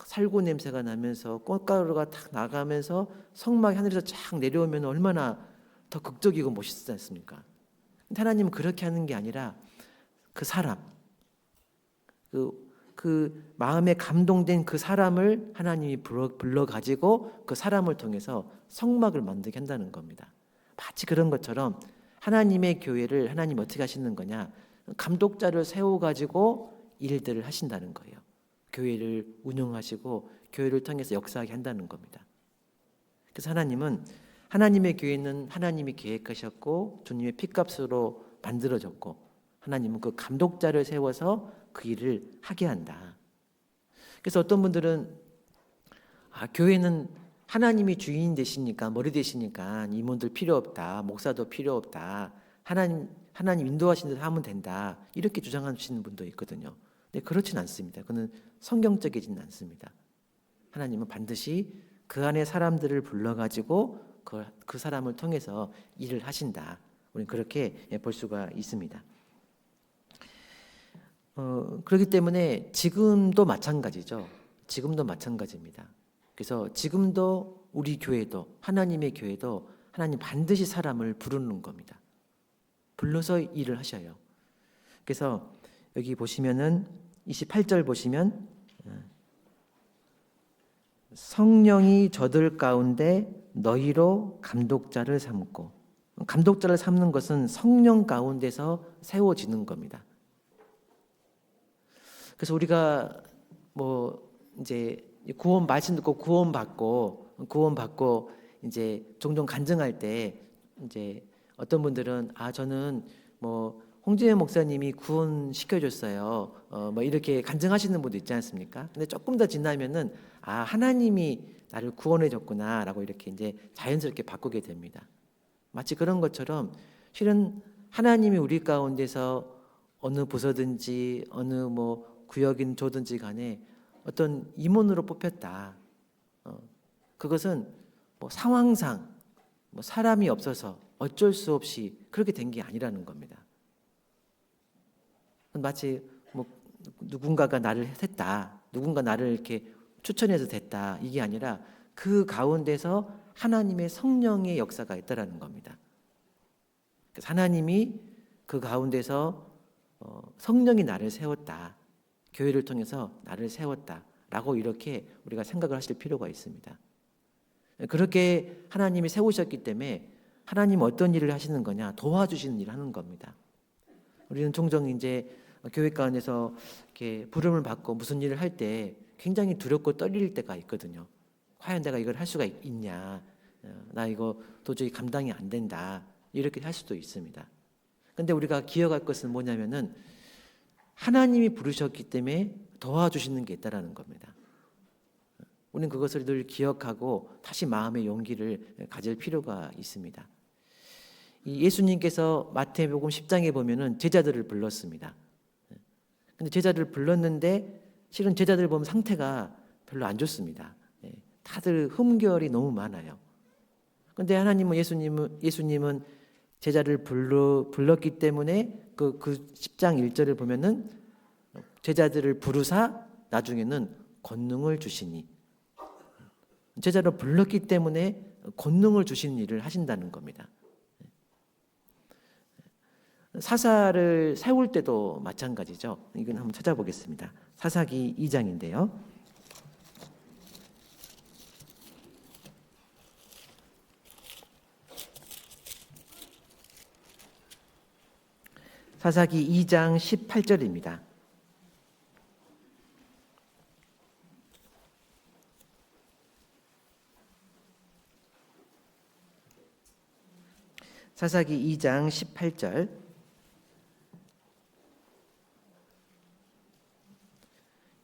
살구 냄새가 나면서 꽃가루가 탁 나가면서 성막이 하늘에서 쫙 내려오면 얼마나 더 극적이고 멋있지 않습니까? 근데 하나님은 그렇게 하는 게 아니라 그 사람, 그 마음에 감동된 그 사람을 하나님이 불러가지고 그 사람을 통해서 성막을 만들게 한다는 겁니다. 마치 그런 것처럼 하나님의 교회를 하나님 어떻게 하시는 거냐? 감독자를 세워가지고 일들을 하신다는 거예요. 교회를 운영하시고 교회를 통해서 역사하게 한다는 겁니다. 그래서 하나님은 하나님의 교회는 하나님이 계획하셨고 주님의 피값으로 만들어졌고 하나님은 그 감독자를 세워서 그 일을 하게 한다. 그래서 어떤 분들은 교회는 하나님이 주인 되시니까 머리 되시니까 임원들 필요 없다. 목사도 필요 없다. 하나님 인도하시는 대로 하면 된다. 이렇게 주장하시는 분도 있거든요. 근데 그렇진 않습니다. 그는 성경적이진 않습니다. 하나님은 반드시 그 안에 사람들을 불러가지고 그 사람을 통해서 일을 하신다. 우리는 그렇게 볼 수가 있습니다. 그렇기 때문에 지금도 마찬가지죠. 지금도 마찬가지입니다. 그래서 지금도 우리 교회도 하나님의 교회도 하나님 반드시 사람을 부르는 겁니다. 불러서 일을 하셔요. 그래서 여기 보시면은 28절 보시면 성령이 저들 가운데 너희로 감독자를 삼고, 감독자를 삼는 것은 성령 가운데서 세워지는 겁니다. 그래서 우리가 이제 구원 말씀 듣고 구원받고 이제 종종 간증할 때 이제 어떤 분들은 저는 홍진영 목사님이 구원시켜줬어요. 이렇게 간증하시는 분도 있지 않습니까? 근데 조금 더 지나면은 하나님이 나를 구원해줬구나라고 이렇게 이제 자연스럽게 바꾸게 됩니다. 마치 그런 것처럼 실은 하나님이 우리 가운데서 어느 부서든지 어느 구역인 조든지 간에 어떤 임원으로 뽑혔다. 그것은 상황상 사람이 없어서 어쩔 수 없이 그렇게 된 게 아니라는 겁니다. 마치 누군가가 나를 했다, 누군가 나를 이렇게 추천해서 됐다, 이게 아니라 그 가운데서 하나님의 성령의 역사가 있다라는 겁니다. 그래서 하나님이 그 가운데서 성령이 나를 세웠다, 교회를 통해서 나를 세웠다라고 이렇게 우리가 생각을 하실 필요가 있습니다. 그렇게 하나님이 세우셨기 때문에 하나님 어떤 일을 하시는 거냐? 도와주시는 일을 하는 겁니다. 우리는 종종 이제 교회 가운데서 이렇게 부름을 받고 무슨 일을 할 때 굉장히 두렵고 떨릴 때가 있거든요. 과연 내가 이걸 할 수가 있냐? 나 이거 도저히 감당이 안 된다. 이렇게 할 수도 있습니다. 근데 우리가 기억할 것은 뭐냐면은 하나님이 부르셨기 때문에 도와주시는 게 있다라는 겁니다. 우리는 그것을 늘 기억하고 다시 마음의 용기를 가질 필요가 있습니다. 예수님께서 마태복음 10장에 보면은 제자들을 불렀습니다. 근데 제자들을 불렀는데 실은 제자들 보면 상태가 별로 안 좋습니다. 다들 흠결이 너무 많아요. 근데 하나님은 예수님은 제자를 불렀기 때문에 그 10장 1절을 보면은 제자들을 부르사 나중에는 권능을 주시니, 제자를 불렀기 때문에 권능을 주시는 일을 하신다는 겁니다. 사사를 세울 때도 마찬가지죠. 이건 한번 찾아보겠습니다. 사사기 2장인데요. 사사기 2장 18절입니다. 사사기 2장 18절.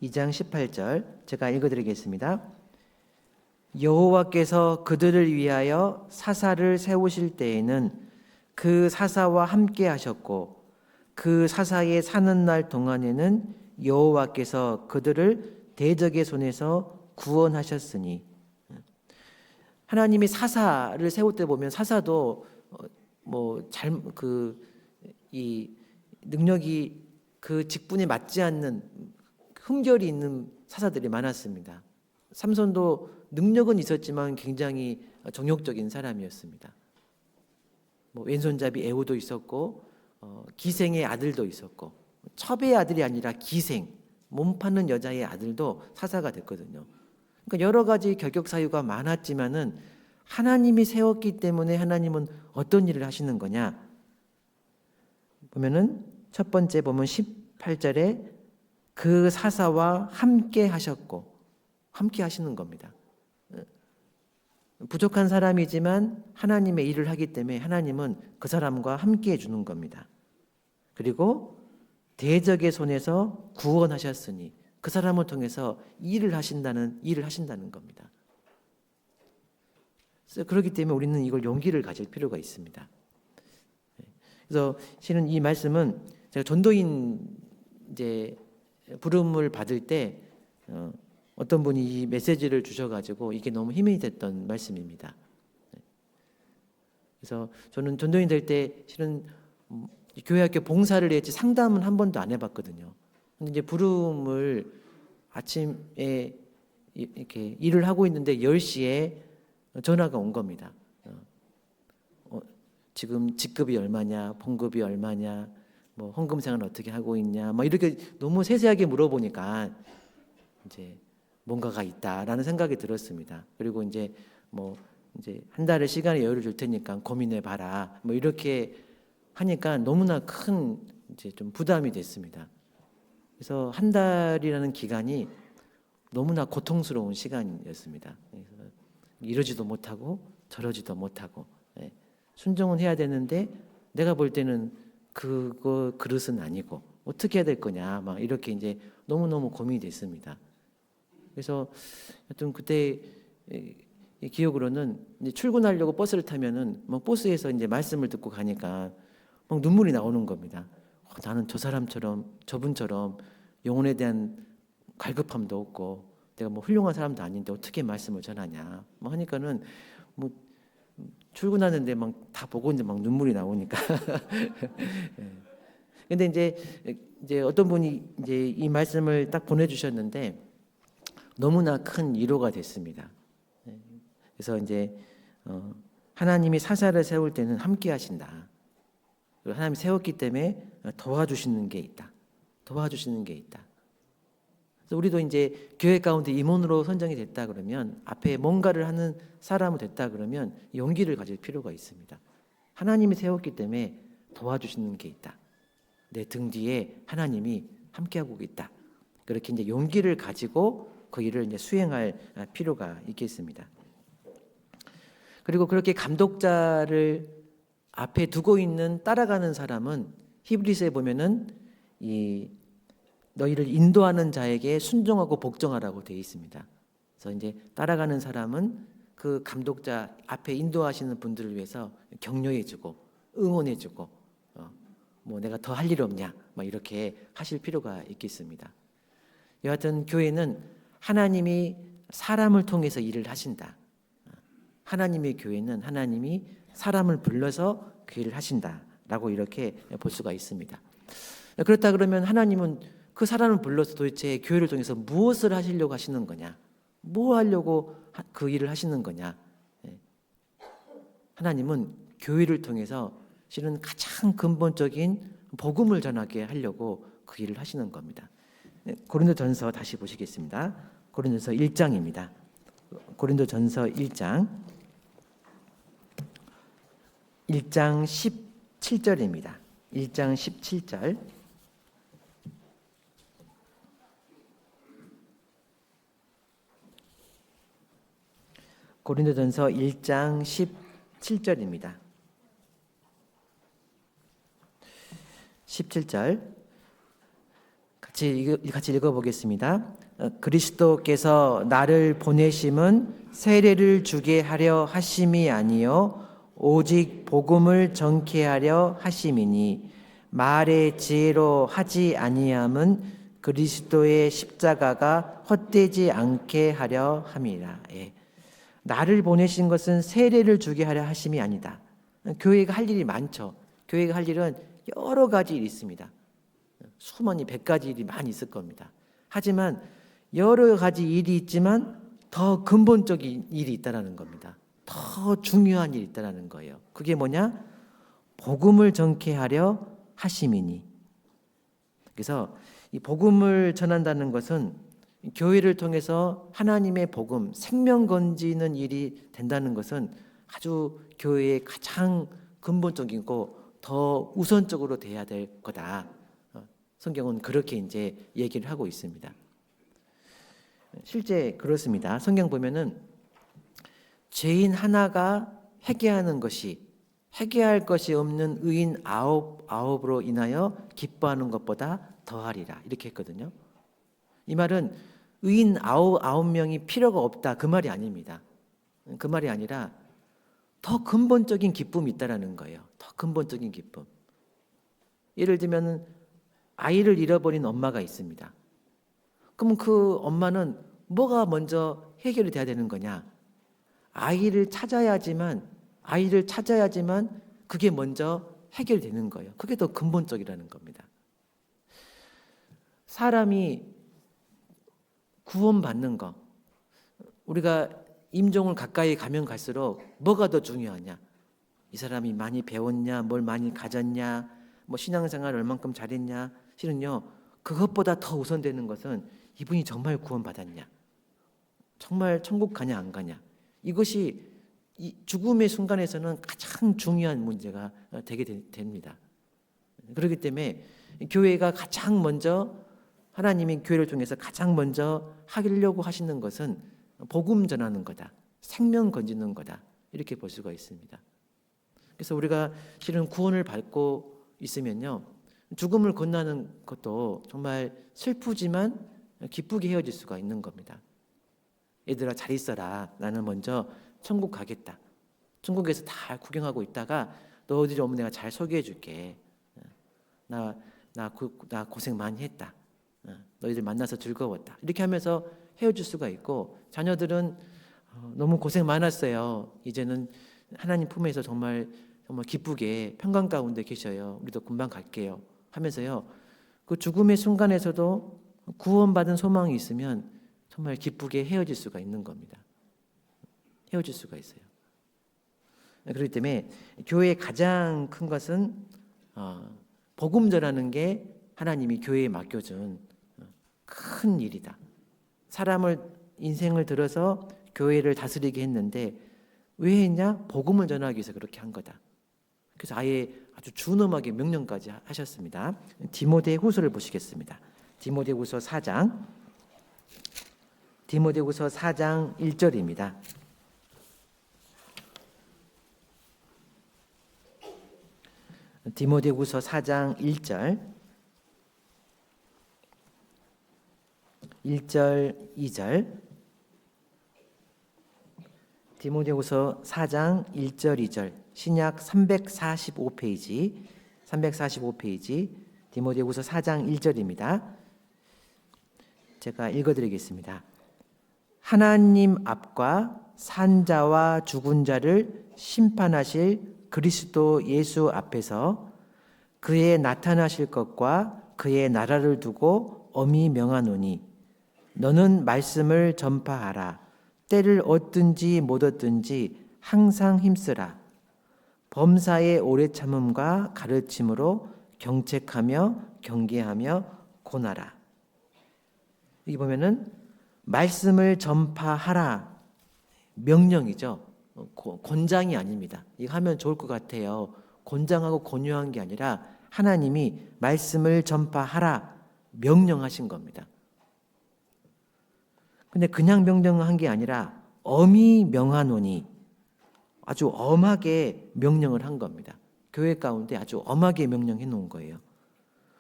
2장 18절 제가 읽어드리겠습니다. 여호와께서 그들을 위하여 사사를 세우실 때에는 그 사사와 함께 하셨고 그 사사에 사는 날 동안에는 여호와께서 그들을 대적의 손에서 구원하셨으니, 하나님이 사사를 세울 때 보면 사사도 이 능력이 그 직분에 맞지 않는 흠결이 있는 사사들이 많았습니다. 삼손도 능력은 있었지만 굉장히 정욕적인 사람이었습니다. 왼손잡이 에후도 있었고 기생의 아들도 있었고, 첩의 아들이 아니라 기생, 몸 파는 여자의 아들도 사사가 됐거든요. 그러니까 여러 가지 결격 사유가 많았지만은 하나님이 세웠기 때문에 하나님은 어떤 일을 하시는 거냐? 보면은 첫 번째 보면 18절에 그 사사와 함께 하셨고, 함께 하시는 겁니다. 부족한 사람이지만 하나님의 일을 하기 때문에 하나님은 그 사람과 함께 해주는 겁니다. 그리고 대적의 손에서 구원하셨으니 그 사람을 통해서 일을 하신다는 겁니다. 그렇기 때문에 우리는 이걸 용기를 가질 필요가 있습니다. 그래서 실은 이 말씀은 제가 전도인 이제 부름을 받을 때 어떤 분이 이 메시지를 주셔가지고 이게 너무 힘이 됐던 말씀입니다. 그래서 저는 전도인 될 때 실은 교회 학교 봉사를 했지 상담은 한 번도 안 해봤거든요. 근데 이제 부름을 아침에 이렇게 일을 하고 있는데 10시에 전화가 온 겁니다. 지금 직급이 얼마냐, 봉급이 얼마냐, 뭐 헌금 생활 어떻게 하고 있냐, 막 이렇게 너무 세세하게 물어보니까 이제 뭔가가 있다라는 생각이 들었습니다. 그리고 이제 뭐 이제 한 달의 시간의 여유를 줄 테니까 고민해 봐라, 뭐 이렇게 하니까 너무나 큰 이제 좀 부담이 됐습니다. 그래서 한 달이라는 기간이 너무나 고통스러운 시간이었습니다. 그래서 이러지도 못하고 저러지도 못하고, 순종은 해야 되는데 내가 볼 때는 그거 그릇은 아니고 어떻게 해야 될 거냐, 막 이렇게 이제 너무너무 고민이 됐습니다. 그래서 하여튼 그때 기억으로는 이제 출근하려고 버스를 타면은 막 버스에서 이제 말씀을 듣고 가니까 막 눈물이 나오는 겁니다. 나는 저 사람처럼, 저분처럼 영혼에 대한 갈급함도 없고 내가 뭐 훌륭한 사람도 아닌데 어떻게 말씀을 전하냐, 뭐 하니까는 뭐 출근하는데 막 다 보고 이제 막 눈물이 나오니까. 근데 이제 어떤 분이 이제 이 말씀을 딱 보내주셨는데 너무나 큰 위로가 됐습니다. 그래서 이제 하나님이 사사를 세울 때는 함께 하신다. 그리고 하나님이 세웠기 때문에 도와주시는 게 있다. 도와주시는 게 있다. 그래서 우리도 이제 교회 가운데 임원으로 선정이 됐다 그러면, 앞에 뭔가를 하는 사람이 됐다 그러면 용기를 가질 필요가 있습니다. 하나님이 세웠기 때문에 도와주시는 게 있다. 내 등 뒤에 하나님이 함께하고 있다. 그렇게 이제 용기를 가지고 그 일을 이제 수행할 필요가 있겠습니다. 그리고 그렇게 감독자를 앞에 두고 있는 따라가는 사람은 히브리서에 보면은 이 너희를 인도하는 자에게 순종하고 복종하라고 되어 있습니다. 그래서 이제 따라가는 사람은 그 감독자 앞에 인도하시는 분들을 위해서 격려해주고 응원해주고, 뭐 내가 더 할 일 없냐, 막 이렇게 하실 필요가 있겠습니다. 여하튼 교회는 하나님이 사람을 통해서 일을 하신다. 하나님의 교회는 하나님이 사람을 불러서 그 일을 하신다라고 이렇게 볼 수가 있습니다. 그렇다 그러면 하나님은 그 사람을 불러서 도대체 교회를 통해서 무엇을 하시려고 하시는 거냐? 뭐 하려고 그 일을 하시는 거냐? 하나님은 교회를 통해서 실은 가장 근본적인 복음을 전하게 하려고 그 일을 하시는 겁니다. 고린도전서 다시 보시겠습니다. 고린도전서 1장입니다. 고린도전서 1장 17절입니다. 1장 17절. 고린도전서 1장 17절입니다. 17절 같이 읽어보겠습니다. 그리스도께서 나를 보내심은 세례를 주게 하려 하심이 아니요 오직 복음을 전케 하려 하심이니 말의 지혜로 하지 아니함은 그리스도의 십자가가 헛되지 않게 하려 함이라. 나를 보내신 것은 세례를 주게 하려 하심이 아니다. 교회가 할 일이 많죠. 교회가 할 일은 여러 가지 일이 있습니다. 수많이 100가지 일이 많이 있을 겁니다. 하지만 여러 가지 일이 있지만 더 근본적인 일이 있다는 겁니다. 더 중요한 일이 있다는 거예요. 그게 뭐냐? 복음을 전케 하려 하심이니. 그래서 이 복음을 전한다는 것은 교회를 통해서 하나님의 복음, 생명 건지는 일이 된다는 것은 아주 교회의 가장 근본적이고 더 우선적으로 돼야 될 거다. 성경은 그렇게 이제 얘기를 하고 있습니다. 실제 그렇습니다. 성경 보면은 죄인 하나가 회개하는 것이 회개할 것이 없는 의인 아홉으로 인하여 기뻐하는 것보다 더하리라 이렇게 했거든요. 이 말은 의인 아홉 명이 필요가 없다 그 말이 아닙니다. 그 말이 아니라 더 근본적인 기쁨이 있다라는 거예요. 더 근본적인 기쁨. 예를 들면 아이를 잃어버린 엄마가 있습니다. 그러면 그 엄마는 뭐가 먼저 해결이 돼야 되는 거냐? 아이를 찾아야지만 그게 먼저 해결되는 거예요. 그게 더 근본적이라는 겁니다. 사람이 구원받는 거, 우리가 임종을 가까이 가면 갈수록 뭐가 더 중요하냐? 이 사람이 많이 배웠냐, 뭘 많이 가졌냐, 뭐 신앙생활을 얼만큼 잘했냐? 실은요, 그것보다 더 우선되는 것은 이분이 정말 구원받았냐, 정말 천국 가냐 안 가냐. 이것이 이 죽음의 순간에서는 가장 중요한 문제가 되게 됩니다. 그렇기 때문에 교회가 가장 먼저 하나님이 교회를 통해서 가장 먼저 하려고 하시는 것은 복음 전하는 거다, 생명 건지는 거다 이렇게 볼 수가 있습니다. 그래서 우리가 실은 구원을 받고 있으면요, 죽음을 건너는 것도 정말 슬프지만 기쁘게 헤어질 수가 있는 겁니다. 얘들아 잘 있어라, 나는 먼저 천국 가겠다. 천국에서 다 구경하고 있다가 너희들이 오면 내가 잘 소개해 줄게. 나 고생 많이 했다. 너희들 만나서 즐거웠다. 이렇게 하면서 헤어질 수가 있고, 자녀들은 너무 고생 많았어요. 이제는 하나님 품에서 정말 기쁘게 평강 가운데 계셔요. 우리도 금방 갈게요. 하면서요, 그 죽음의 순간에서도 구원받은 소망이 있으면 정말 기쁘게 헤어질 수가 있는 겁니다. 헤어질 수가 있어요. 그렇기 때문에 교회의 가장 큰 것은 복음 전하는 게 하나님이 교회에 맡겨준 큰 일이다. 사람을 인생을 들어서 교회를 다스리게 했는데 왜 했냐? 복음을 전하기 위해서 그렇게 한 거다. 그래서 아예 아주 준엄하게 명령까지 하셨습니다. 디모데후서를 보시겠습니다. 디모데후서 4장 1절입니다. 디모데후서 4장 1절 2절 디모데후서 4장 1절 2절 신약 345페이지 디모데후서 4장 1절입니다. 제가 읽어드리겠습니다. 하나님 앞과 산자와 죽은 자를 심판하실 그리스도 예수 앞에서 그의 나타나실 것과 그의 나라를 두고 엄히 명하노니 너는 말씀을 전파하라. 때를 얻든지 못 얻든지 항상 힘쓰라. 범사의 오래 참음과 가르침으로 경책하며 경계하며 고나라. 여기 보면은 말씀을 전파하라, 명령이죠. 권장이 아닙니다. 이거 하면 좋을 것 같아요. 권장하고 권유한 게 아니라 하나님이 말씀을 전파하라 명령하신 겁니다. 근데 그냥 명령한 게 아니라 엄히 명하노니, 아주 엄하게 명령을 한 겁니다. 교회 가운데 아주 엄하게 명령해 놓은 거예요.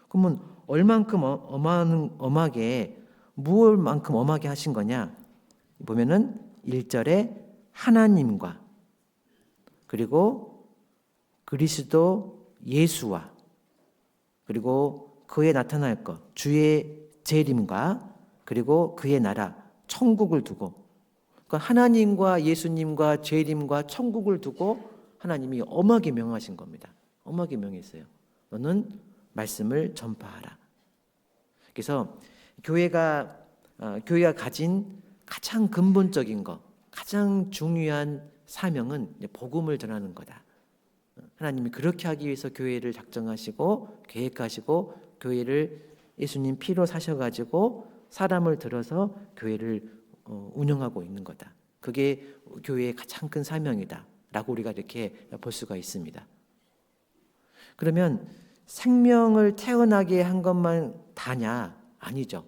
그러면 얼만큼 엄하게, 무엇만큼 엄하게 하신 거냐? 보면은 1절에 하나님과 그리고 그리스도 예수와 그리고 그에 나타날 것, 주의 재림과 그리고 그의 나라, 천국을 두고, 그러니까 하나님과 예수님과 재림과 천국을 두고 하나님이 엄하게 명하신 겁니다. 엄하게 명했어요. 너는 말씀을 전파하라. 그래서 교회가 가진 가장 근본적인 것, 가장 중요한 사명은 복음을 전하는 거다. 하나님이 그렇게 하기 위해서 교회를 작정하시고 계획하시고 교회를 예수님 피로 사셔가지고 사람을 들어서 교회를 운영하고 있는 거다. 그게 교회의 가장 큰 사명이다 라고 우리가 이렇게 볼 수가 있습니다. 그러면 생명을 태어나게 한 것만 다냐? 아니죠.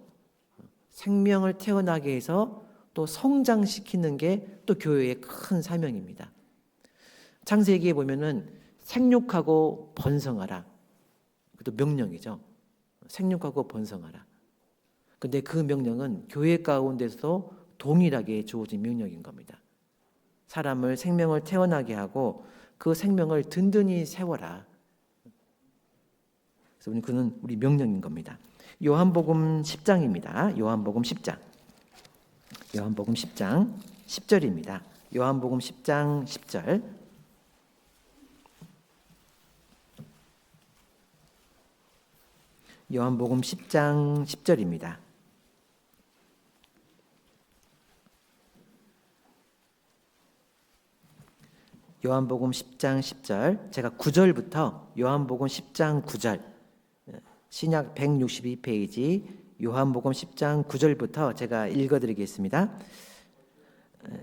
생명을 태어나게 해서 또 성장시키는 게 또 교회의 큰 사명입니다. 창세기에 보면은 생육하고 번성하라. 그것도 명령이죠. 생육하고 번성하라. 근데 그 명령은 교회 가운데서 동일하게 주어진 명령인 겁니다. 사람을 생명을 태어나게 하고 그 생명을 든든히 세워라. 그래서 그는 우리 명령인 겁니다. 요한복음 10장입니다. 요한복음 10장. 요한복음 10장 10절입니다. 요한복음 10장 10절. 요한복음 10장 10절입니다. 요한복음 10장 10절. 제가 9절부터 요한복음 10장 9절. 신약 162페이지 요한복음 10장 9절부터 제가 읽어드리겠습니다.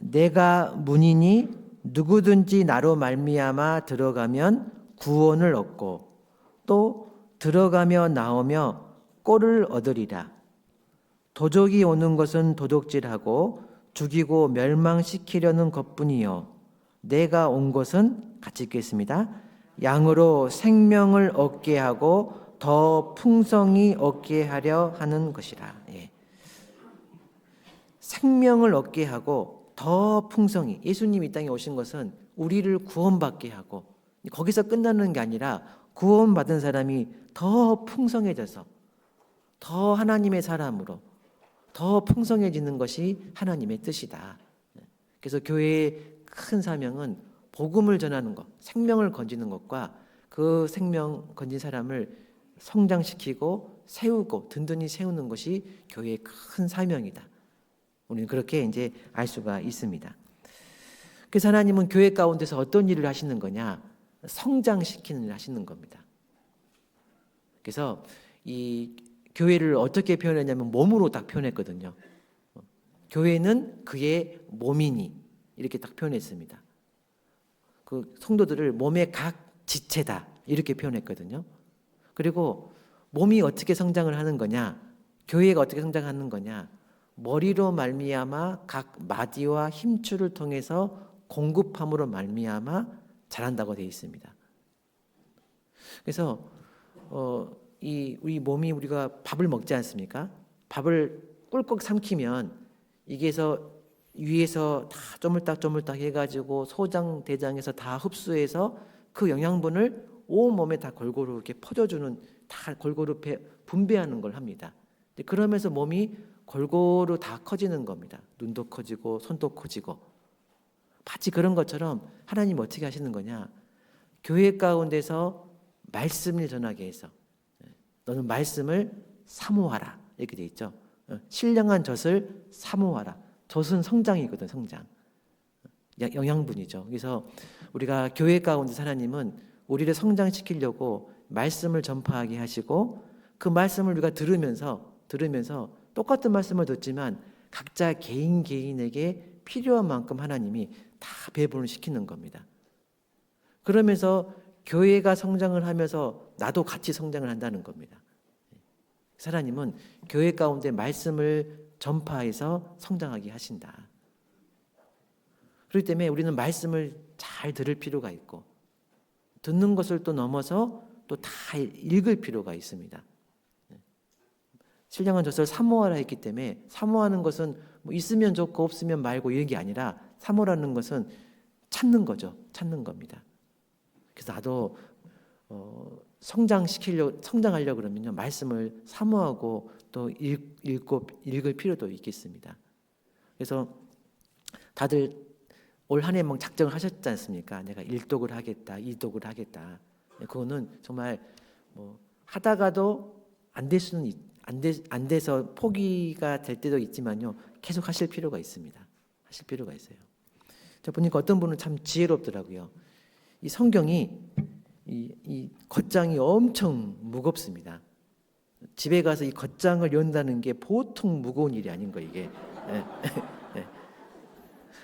내가 문이니 누구든지 나로 말미암아 들어가면 구원을 얻고 또 들어가며 나오며 꼴을 얻으리라. 도적이 오는 것은 도둑질하고 죽이고 멸망시키려는 것뿐이요 내가 온 것은 같이 읽겠습니다. 양으로 생명을 얻게 하고 더 풍성히 얻게 하려 하는 것이라. 예. 생명을 얻게 하고 더 풍성히, 예수님이 이 땅에 오신 것은 우리를 구원받게 하고 거기서 끝나는 게 아니라 구원받은 사람이 더 풍성해져서 더 하나님의 사람으로 더 풍성해지는 것이 하나님의 뜻이다. 그래서 교회의 큰 사명은 복음을 전하는 것, 생명을 건지는 것과 그 생명 건진 사람을 성장시키고 세우고 든든히 세우는 것이 교회의 큰 사명이다. 우리는 그렇게 이제 알 수가 있습니다. 그래서 하나님은 교회 가운데서 어떤 일을 하시는 거냐? 성장시키는 일을 하시는 겁니다. 그래서 이 교회를 어떻게 표현했냐면 몸으로 딱 표현했거든요. 교회는 그의 몸이니 이렇게 딱 표현했습니다. 그 성도들을 몸의 각 지체다 이렇게 표현했거든요. 그리고 몸이 어떻게 성장을 하는 거냐? 교회가 어떻게 성장하는 거냐? 머리로 말미암아 각 마디와 힘줄을 통해서 공급함으로 말미암아 자란다고 되어 있습니다. 그래서 우리 몸이 우리가 밥을 먹지 않습니까? 밥을 꿀꺽 삼키면 이게서 위에서 다 쪼물딱쪼물딱 해가지고 소장 대장에서 다 흡수해서 그 영양분을 온 몸에 다 골고루 이렇게 퍼져주는 다 골고루 분배하는 걸 합니다. 그러면서 몸이 골고루 다 커지는 겁니다. 눈도 커지고 손도 커지고 마치 그런 것처럼 하나님 어떻게 하시는 거냐? 교회 가운데서 말씀을 전하게 해서 너는 말씀을 사모하라 이렇게 돼 있죠. 신령한 젖을 사모하라. 젖은 성장이거든, 성장. 영양분이죠. 그래서 우리가 교회 가운데 하나님은 우리를 성장시키려고 말씀을 전파하게 하시고 그 말씀을 우리가 들으면서 똑같은 말씀을 듣지만 각자 개인에게 필요한 만큼 하나님이 다 배분을 시키는 겁니다. 그러면서 교회가 성장을 하면서 나도 같이 성장을 한다는 겁니다. 하나님은 교회 가운데 말씀을 전파해서 성장하게 하신다. 그렇기 때문에 우리는 말씀을 잘 들을 필요가 있고 듣는 것을 또 넘어서 또 다 읽을 필요가 있습니다. 신령한 젖을 사모하라 했기 때문에 사모하는 것은 뭐 있으면 좋고 없으면 말고 이런 게 아니라 사모라는 것은 찾는 거죠. 찾는 겁니다. 그래서 나도 성장하려고 그러면요 말씀을 사모하고 또 읽을 필요도 있겠습니다. 그래서 다들 올 한 해 막 작정을 하셨지 않습니까? 내가 1독을 하겠다, 2독을 하겠다. 그거는 정말 뭐 하다가도 안 돼서 포기가 될 때도 있지만요 계속 하실 필요가 있습니다. 하실 필요가 있어요. 자 보니까 어떤 분은 참 지혜롭더라고요. 이 성경이 이 겉장이 엄청 무겁습니다. 집에 가서 이 겉장을 연다는 게 보통 무거운 일이 아닌 거예요, 이게. 네.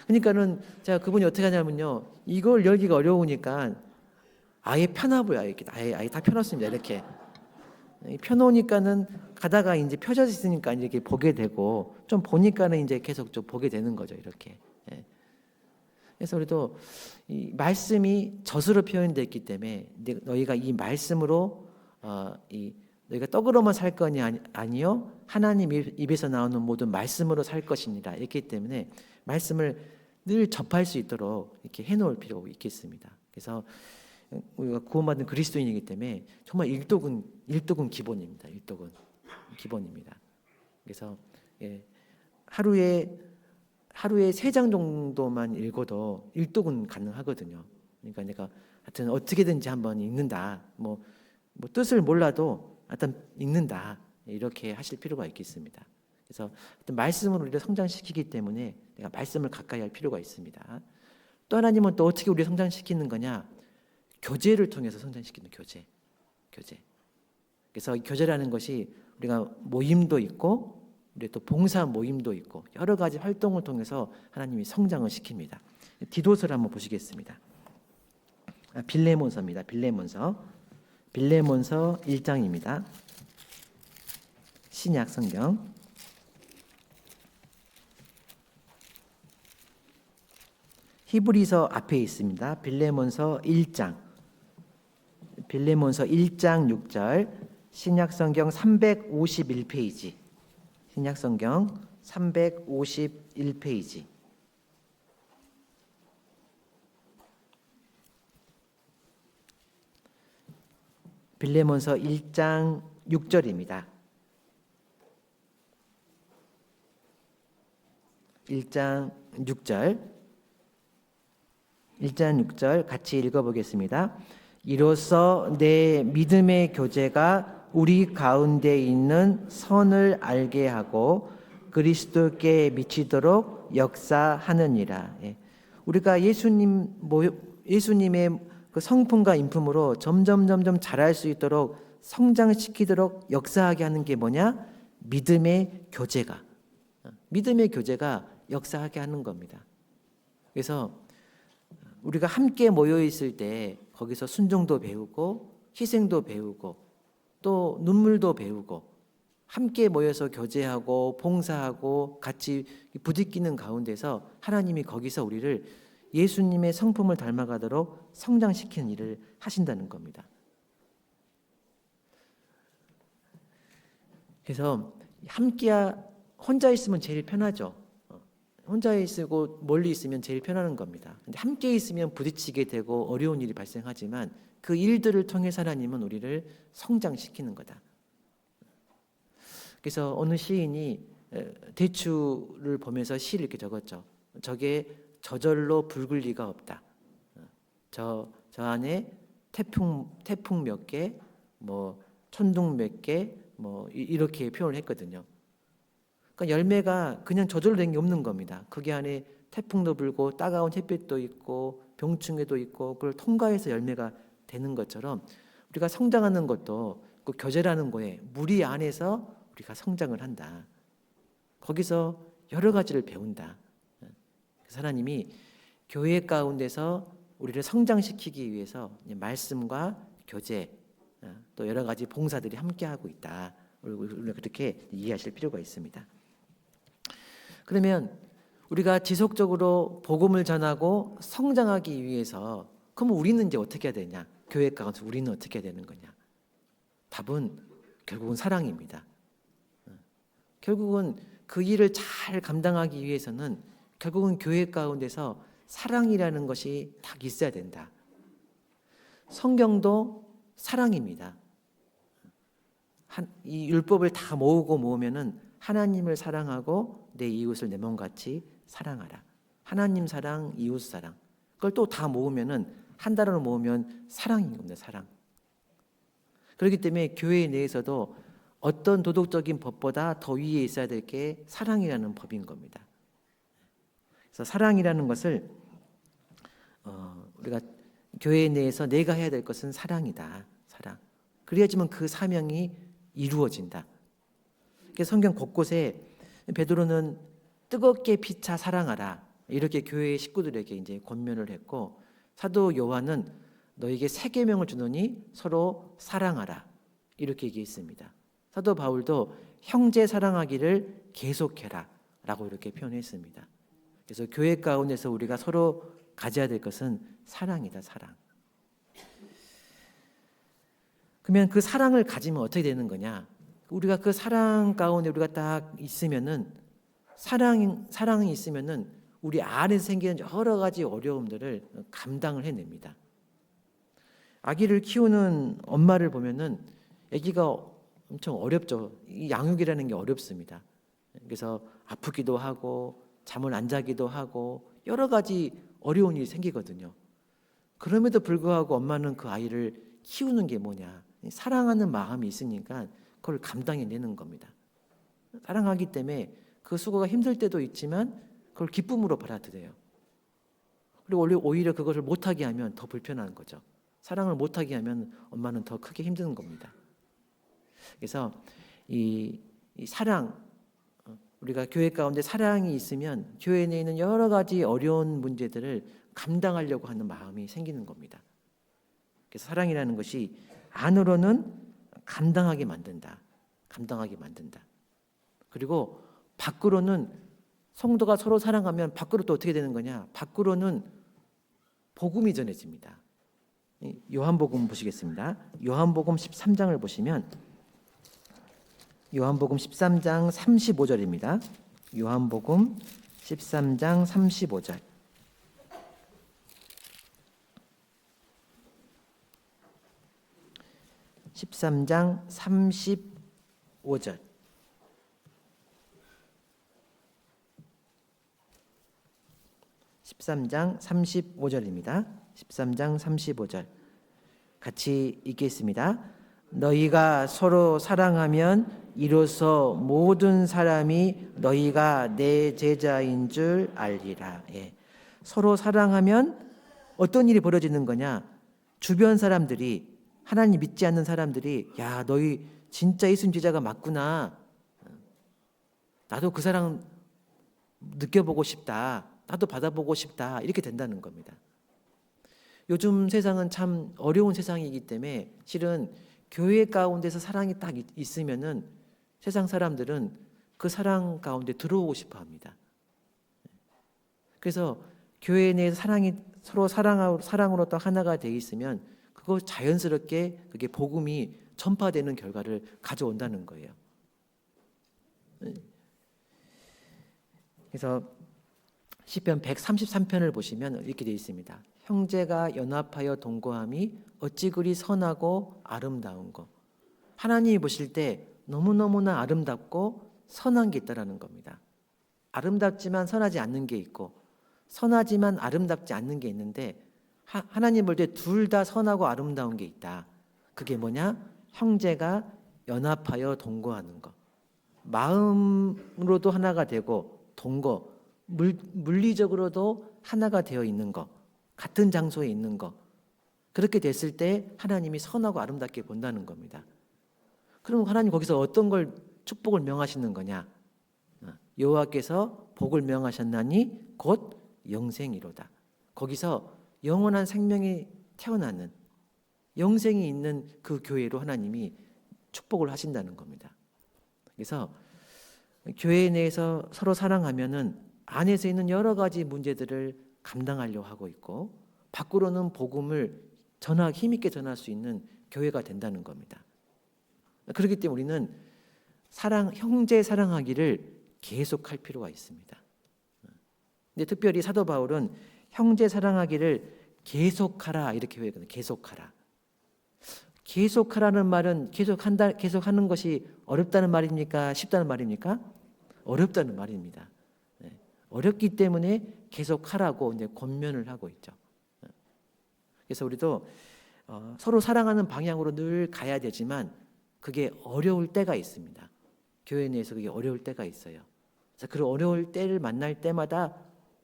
그러니까는 제가 그분이 어떻게 하냐면요. 이걸 열기가 어려우니까 아예 펴놔보여 이렇게 아예 다 펴놓습니다. 이렇게 펴놓으니까는 가다가 이제 펴져 있으니까 이렇게 보게 되고 좀 보니까는 이제 계속 좀 보게 되는 거죠. 이렇게. 예. 그래서 우리도 이 말씀이 젖으로 표현되어 있기 때문에 너희가 이 말씀으로 너희가 떡으로만 살 거니 아니요 하나님 입에서 나오는 모든 말씀으로 살 것이니라 했기 때문에 말씀을 늘 접할 수 있도록 이렇게 해놓을 필요가 있겠습니다. 그래서 우리가 구원받은 그리스도인이기 때문에 정말 일독은 기본입니다. 일독은 기본입니다. 그래서 하루에 3장 정도만 읽어도 일독은 가능하거든요. 그러니까 내가 하여튼 어떻게든지 한번 읽는다. 뭐 뜻을 몰라도 하여튼 읽는다. 이렇게 하실 필요가 있겠습니다. 그래서 하여튼 말씀으로 우리를 성장시키기 때문에 내가 말씀을 가까이 할 필요가 있습니다. 또 하나님은 또 어떻게 우리를 성장시키는 거냐? 교제를 통해서 성장시키는 교제. 그래서 이 교제라는 것이 우리가 모임도 있고 우리 또 봉사 모임도 있고 여러 가지 활동을 통해서 하나님이 성장을 시킵니다. 디도서를 한번 보시겠습니다. 빌레몬서입니다. 빌레몬서 1장입니다. 신약 성경 히브리서 앞에 있습니다. 빌레몬서 1장 6절 신약 성경 351페이지 신약 성경 351페이지 빌레몬서 1장 6절입니다. 1장 6절 같이 읽어보겠습니다. 이로써 내 믿음의 교제가 우리 가운데 있는 선을 알게 하고 그리스도께 미치도록 역사하느니라. 우리가 예수님의 그 성품과 인품으로 점점 자랄 수 있도록 성장시키도록 역사하게 하는 게 뭐냐? 믿음의 교제가 역사하게 하는 겁니다. 그래서 우리가 함께 모여 있을 때 거기서 순종도 배우고 희생도 배우고 또 눈물도 배우고 함께 모여서 교제하고 봉사하고 같이 부딪히는 가운데서 하나님이 거기서 우리를 예수님의 성품을 닮아가도록 성장시키는 일을 하신다는 겁니다. 그래서 혼자 있으면 제일 편하죠. 혼자 있고 멀리 있으면 제일 편한 겁니다. 근데 함께 있으면 부딪히게 되고 어려운 일이 발생하지만 그 일들을 통해서 하나님은 우리를 성장시키는 거다. 그래서 어느 시인이 대추를 보면서 시를 이렇게 적었죠. 저게 저절로 붉을 리가 없다. 저 안에 태풍 몇 개, 천둥 몇 개, 이렇게 표현을 했거든요. 그러니까 열매가 그냥 저절로 된 게 없는 겁니다. 거기 안에 태풍도 불고 따가운 햇빛도 있고 병충해도 있고 그걸 통과해서 열매가 되는 것처럼 우리가 성장하는 것도 그 교제라는 거에 무리 안에서 우리가 성장을 한다. 거기서 여러 가지를 배운다. 그래서 하나님이 교회 가운데서 우리를 성장시키기 위해서 말씀과 교제 또 여러 가지 봉사들이 함께하고 있다. 우리가 그렇게 이해하실 필요가 있습니다. 그러면 우리가 지속적으로 복음을 전하고 성장하기 위해서 그럼 우리는 이제 어떻게 해야 되냐? 교회 가운데서 우리는 어떻게 해야 되는 거냐? 답은 결국은 사랑입니다. 결국은 그 일을 잘 감당하기 위해서는 결국은 교회 가운데서 사랑이라는 것이 딱 있어야 된다. 성경도 사랑입니다. 이 율법을 다 모으면은 하나님을 사랑하고 내 이웃을 내 몸같이 사랑하라. 하나님 사랑, 이웃 사랑. 그걸 또 다 모으면은 한 단어로 모으면 사랑인 겁니다. 사랑. 그렇기 때문에 교회 내에서도 어떤 도덕적인 법보다 더 위에 있어야 될 게 사랑이라는 법인 겁니다. 그래서 사랑이라는 것을 우리가 교회 내에서 내가 해야 될 것은 사랑이다. 사랑. 그래야지만 그 사명이 이루어진다. 그래서 성경 곳곳에 베드로는 뜨겁게 피차 사랑하라 이렇게 교회 식구들에게 이제 권면을 했고 사도 요한은 너에게 새 계명을 주노니 서로 사랑하라. 이렇게 얘기했습니다. 사도 바울도 형제 사랑하기를 계속해라 라고 이렇게 표현했습니다. 그래서 교회 가운데서 우리가 서로 가져야 될 것은 사랑이다. 사랑. 그러면 그 사랑을 가지면 어떻게 되는 거냐? 우리가 그 사랑 가운데 우리가 딱 있으면은 사랑이 있으면은 우리 안에서 생기는 여러 가지 어려움들을 감당을 해냅니다. 아기를 키우는 엄마를 보면은 아기가 엄청 어렵죠. 이 양육이라는 게 어렵습니다. 그래서 아프기도 하고 잠을 안 자기도 하고 여러 가지 어려운 일이 생기거든요. 그럼에도 불구하고 엄마는 그 아이를 키우는 게 뭐냐? 사랑하는 마음이 있으니까 그걸 감당해내는 겁니다. 사랑하기 때문에 그 수고가 힘들 때도 있지만 그걸 기쁨으로 받아들여요. 그리고 오히려 그것을 못하게 하면 더 불편한 거죠. 사랑을 못하게 하면 엄마는 더 크게 힘드는 겁니다. 그래서 이 사랑, 우리가 교회 가운데 사랑이 있으면 교회 내에 있는 여러 가지 어려운 문제들을 감당하려고 하는 마음이 생기는 겁니다. 그래서 사랑이라는 것이 안으로는 감당하게 만든다. 감당하게 만든다. 그리고 밖으로는 성도가 서로 사랑하면 밖으로 또 어떻게 되는 거냐? 밖으로는 복음이 전해집니다. 요한복음 보시겠습니다. 요한복음 13장을 보시면 요한복음 13장 35절입니다. 요한복음 13장 35절. (13장 35절) (13장 35절입니다) (13장 35절) 같이 읽겠습니다. 너희가 서로 사랑하면 이로써 모든 사람이 너희가 내 제자인 줄 알리라. 예. 서로 사랑하면 어떤 일이 벌어지는 거냐? 주변 사람들이, 하나님 믿지 않는 사람들이, 야, 너희 진짜 예수님 제자가 맞구나. 나도 그 사랑 느껴보고 싶다. 나도 받아보고 싶다. 이렇게 된다는 겁니다. 요즘 세상은 참 어려운 세상이기 때문에 실은 교회 가운데서 사랑이 딱 있으면은 세상 사람들은 그 사랑 가운데 들어오고 싶어 합니다. 그래서 교회 내에서 사랑이 서로 사랑으로 딱 하나가 돼 있으면 그거 자연스럽게 그게 복음이 전파되는 결과를 가져온다는 거예요. 그래서 시편 133편을 보시면 이렇게 되어 있습니다. 형제가 연합하여 동거함이 어찌 그리 선하고 아름다운 거. 하나님이 보실 때 너무너무나 아름답고 선한 게 있다라는 겁니다. 아름답지만 선하지 않는 게 있고 선하지만 아름답지 않는 게 있는데 하나님 볼 때 둘 다 선하고 아름다운 게 있다. 그게 뭐냐? 형제가 연합하여 동거하는 거. 마음으로도 하나가 되고 동거, 물리적으로도 하나가 되어 있는 거. 같은 장소에 있는 거. 그렇게 됐을 때 하나님이 선하고 아름답게 본다는 겁니다. 그럼 하나님 거기서 어떤 걸 축복을 명하시는 거냐? 여호와께서 복을 명하셨나니 곧 영생이로다. 거기서 영원한 생명이 태어나는 영생이 있는 그 교회로 하나님이 축복을 하신다는 겁니다. 그래서 교회 내에서 서로 사랑하면은 안에서 있는 여러 가지 문제들을 감당하려고 하고 있고 밖으로는 복음을 힘있게 전할 수 있는 교회가 된다는 겁니다. 그렇기 때문에 우리는 형제 사랑하기를 계속할 필요가 있습니다. 근데 특별히 사도 바울은 형제 사랑하기를 계속하라 이렇게 표현해요. 계속하라. 계속하라는 말은 계속하는 것이 어렵다는 말입니까? 쉽다는 말입니까? 어렵다는 말입니다. 어렵기 때문에 계속하라고 이제 권면을 하고 있죠. 그래서 우리도 서로 사랑하는 방향으로 늘 가야 되지만 그게 어려울 때가 있습니다. 교회 내에서 그게 어려울 때가 있어요. 그래서 그 어려울 때를 만날 때마다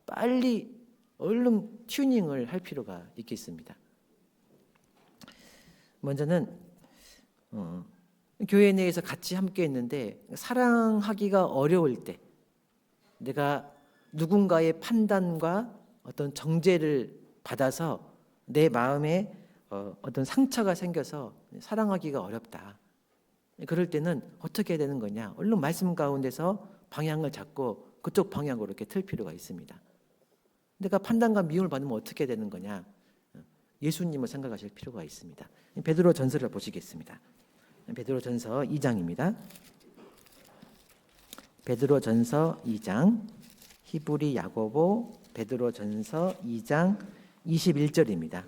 빨리 얼른 튜닝을 할 필요가 있겠습니다. 먼저는 교회 내에서 같이 함께 있는데 사랑하기가 어려울 때 내가 누군가의 판단과 어떤 정죄를 받아서 내 마음에 어떤 상처가 생겨서 사랑하기가 어렵다. 그럴 때는 어떻게 해야 되는 거냐? 얼른 말씀 가운데서 방향을 잡고 그쪽 방향으로 이렇게 틀 필요가 있습니다. 내가 판단과 미움을 받으면 어떻게 해야 되는 거냐? 예수님을 생각하실 필요가 있습니다. 베드로 전서를 보시겠습니다. 베드로 전서 2장입니다. 베드로 전서 2장, 히브리, 야고보, 베드로 전서 2장 21절입니다.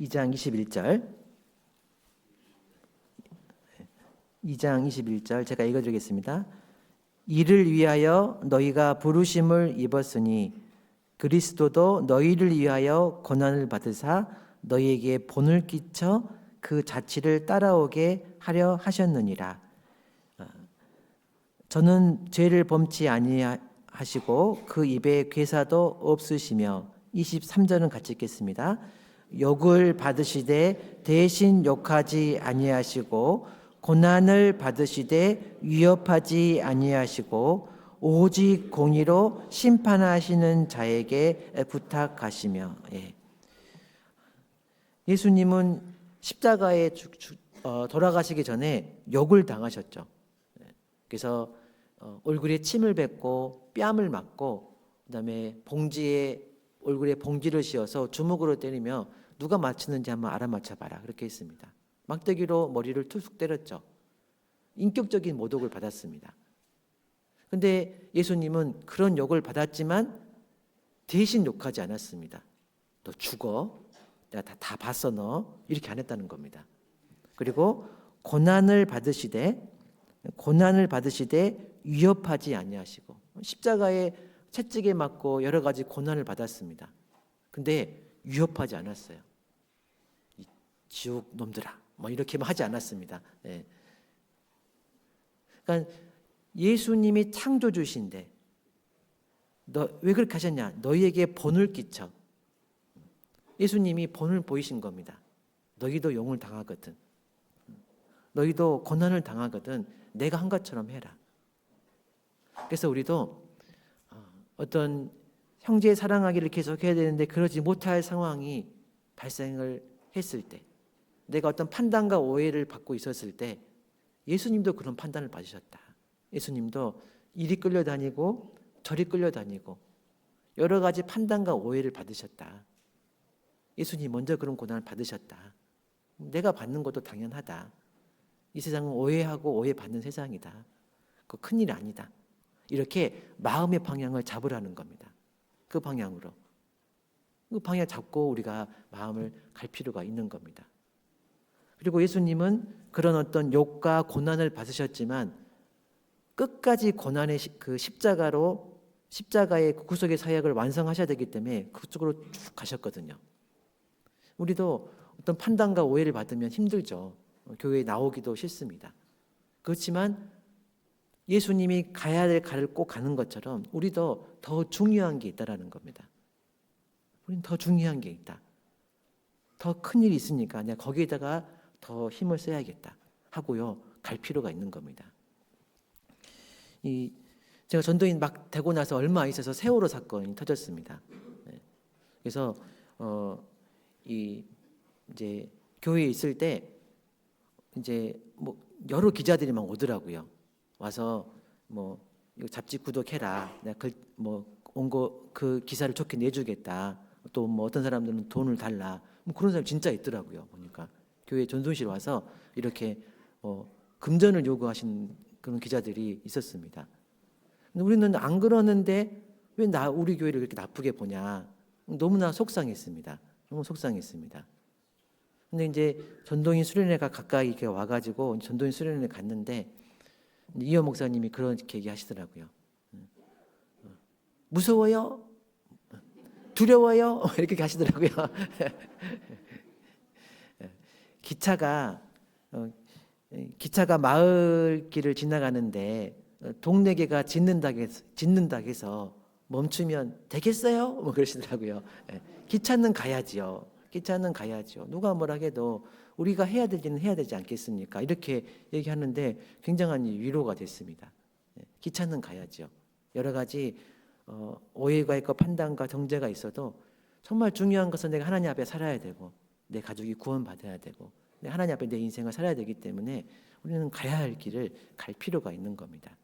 (2장 21절) 2장 21절 제가 읽어드리겠습니다. 이를 위하여 너희가 부르심을 입었으니 그리스도도 너희를 위하여 고난을 받으사 너희에게 본을 끼쳐 그 자취를 따라오게 하려 하셨느니라. 저는 죄를 범치 아니하시고 그 입에 괴사도 없으시며 23절은 같이 읽겠습니다. 욕을 받으시되 대신 욕하지 아니하시고 고난을 받으시되 위협하지 아니하시고 오직 공의로 심판하시는 자에게 부탁하시며. 예수님은 십자가에 돌아가시기 전에 욕을 당하셨죠. 그래서 얼굴에 침을 뱉고 뺨을 맞고 그다음에 얼굴에 봉지를 씌워서 주먹으로 때리며 누가 맞추는지 한번 알아맞혀봐라 그렇게 했습니다. 막대기로 머리를 툭툭 때렸죠. 인격적인 모독을 받았습니다. 그런데 예수님은 그런 욕을 받았지만 대신 욕하지 않았습니다. 너 죽어. 내가 다 봤어 너. 이렇게 안 했다는 겁니다. 그리고 고난을 받으시되 위협하지 아니하시고 십자가에 채찍에 맞고 여러 가지 고난을 받았습니다. 근데 위협하지 않았어요. 이 지옥 놈들아 뭐 이렇게 하지 않았습니다. 그러니까 예수님이 창조주신데 너 왜 그렇게 하셨냐? 너희에게 본을 끼쳐. 예수님이 본을 보이신 겁니다. 너희도 용을 당하거든. 너희도 고난을 당하거든. 내가 한 것처럼 해라. 그래서 우리도 어떤 형제의 사랑하기를 계속해야 되는데 그러지 못할 상황이 발생을 했을 때, 내가 어떤 판단과 오해를 받고 있었을 때 예수님도 그런 판단을 받으셨다. 예수님도 이리 끌려다니고 저리 끌려다니고 여러 가지 판단과 오해를 받으셨다. 예수님 먼저 그런 고난을 받으셨다. 내가 받는 것도 당연하다. 이 세상은 오해하고 오해받는 세상이다. 그거 큰일 아니다. 이렇게 마음의 방향을 잡으라는 겁니다. 그 방향으로. 그 방향 잡고 우리가 마음을 갈 필요가 있는 겁니다. 그리고 예수님은 그런 어떤 욕과 고난을 받으셨지만 끝까지 고난의 그 십자가의 구속의 사역을 완성하셔야 되기 때문에 그쪽으로 쭉 가셨거든요. 우리도 어떤 판단과 오해를 받으면 힘들죠. 교회에 나오기도 싫습니다. 그렇지만 예수님이 가야 될 길을 꼭 가는 것처럼 우리도 더 중요한 게 있다라는 겁니다. 우리는 더 중요한 게 있다. 더 큰 일이 있으니까 내가 거기에다가 더 힘을 써야겠다 하고요. 갈 필요가 있는 겁니다. 제가 전도인 막 되고 나서 얼마 있어서 세월호 사건이 터졌습니다. 그래서 이제 교회에 있을 때 이제 뭐 여러 기자들이 막 오더라고요. 와서 뭐 이거 잡지 구독해라. 내가 온 거 그 기사를 좋게 내주겠다. 또 뭐 어떤 사람들은 돈을 달라. 뭐 그런 사람 진짜 있더라고요. 보니까 교회 전도실 와서 이렇게 금전을 요구하신 그런 기자들이 있었습니다. 근데 우리는 안 그러는데 왜 우리 교회를 이렇게 나쁘게 보냐? 너무나 속상했습니다. 너무 속상했습니다. 근데 이제 전도인 수련회가 가까이 이렇게 와가지고 전도인 수련회 갔는데 이호 목사님이 그렇게 얘기하시더라고요. 무서워요? 두려워요? 이렇게 하시더라고요. 기차가 마을길을 지나가는데 동네 개가 짖는다 해서 멈추면 되겠어요? 뭐 그러시더라고요. 기차는 가야지요. 기차는 가야죠. 누가 뭐라 해도 우리가 해야 되지는 해야 되지 않겠습니까? 이렇게 얘기하는데 굉장한 위로가 됐습니다. 기차는 가야죠. 여러 가지 오해가 있고 판단과 정죄가 있어도 정말 중요한 것은 내가 하나님 앞에 살아야 되고 내 가족이 구원받아야 되고 하나님 앞에 내 인생을 살아야 되기 때문에 우리는 가야 할 길을 갈 필요가 있는 겁니다.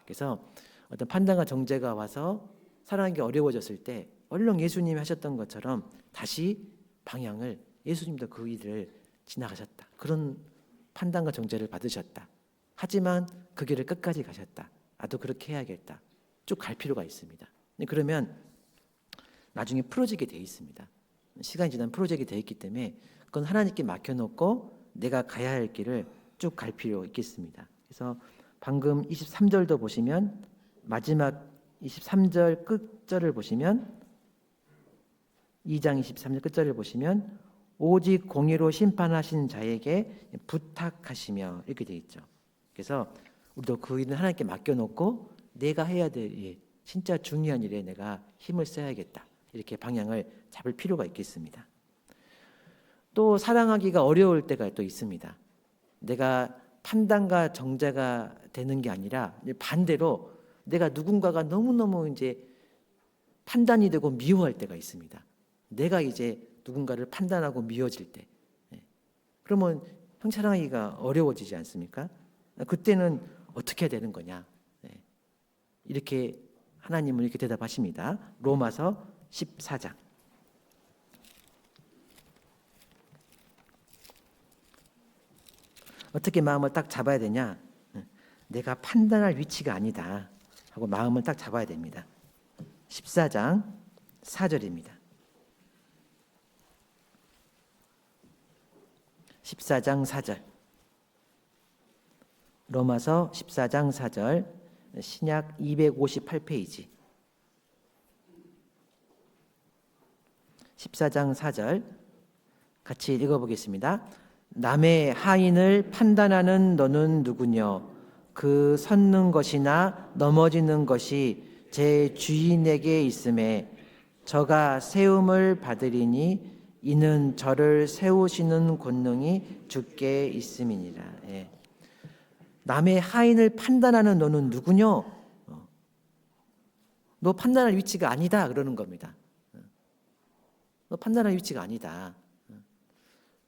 그래서 어떤 판단과 정죄가 와서 살아가는 게 어려워졌을 때 얼른 예수님이 하셨던 것처럼 다시 방향을, 예수님도 그 일을 지나가셨다. 그런 판단과 정죄를 받으셨다. 하지만 그 길을 끝까지 가셨다. 나도 그렇게 해야겠다. 쭉 갈 필요가 있습니다. 그러면 나중에 풀어지게 돼 있습니다. 시간이 지나면 풀어지게 돼 있기 때문에 그건 하나님께 맡겨놓고 내가 가야 할 길을 쭉 갈 필요 있겠습니다. 그래서 방금 23절도 보시면 마지막 23절 끝절을 보시면 2장 23절 끝절을 보시면 오직 공의로 심판하신 자에게 부탁하시며 이렇게 돼 있죠. 그래서 우리도 그 일은 하나님께 맡겨놓고 내가 해야 될 일, 진짜 중요한 일에 내가 힘을 써야겠다. 이렇게 방향을 잡을 필요가 있겠습니다. 또 사랑하기가 어려울 때가 또 있습니다. 내가 판단과 정죄가 되는 게 아니라 반대로 내가 누군가가 너무너무 이제 판단이 되고 미워할 때가 있습니다. 내가 이제 누군가를 판단하고 미워질 때, 그러면 형사랑하기가 어려워지지 않습니까? 그때는 어떻게 해야 되는 거냐? 이렇게 하나님은 이렇게 대답하십니다. 로마서 14장. 어떻게 마음을 딱 잡아야 되냐? 내가 판단할 위치가 아니다 하고 마음을 딱 잡아야 됩니다. 14장 4절입니다. 14장 4절. 로마서 14장 4절, 신약 258페이지. 14장 4절 같이 읽어보겠습니다. 남의 하인을 판단하는 너는 누구뇨? 그 섰는 것이나 넘어지는 것이 제 주인에게 있음에 저가 세움을 받으리니 이는 저를 세우시는 권능이 주께 있음이니라. 남의 하인을 판단하는 너는 누구뇨? 너 판단할 위치가 아니다 그러는 겁니다. 너 판단할 위치가 아니다.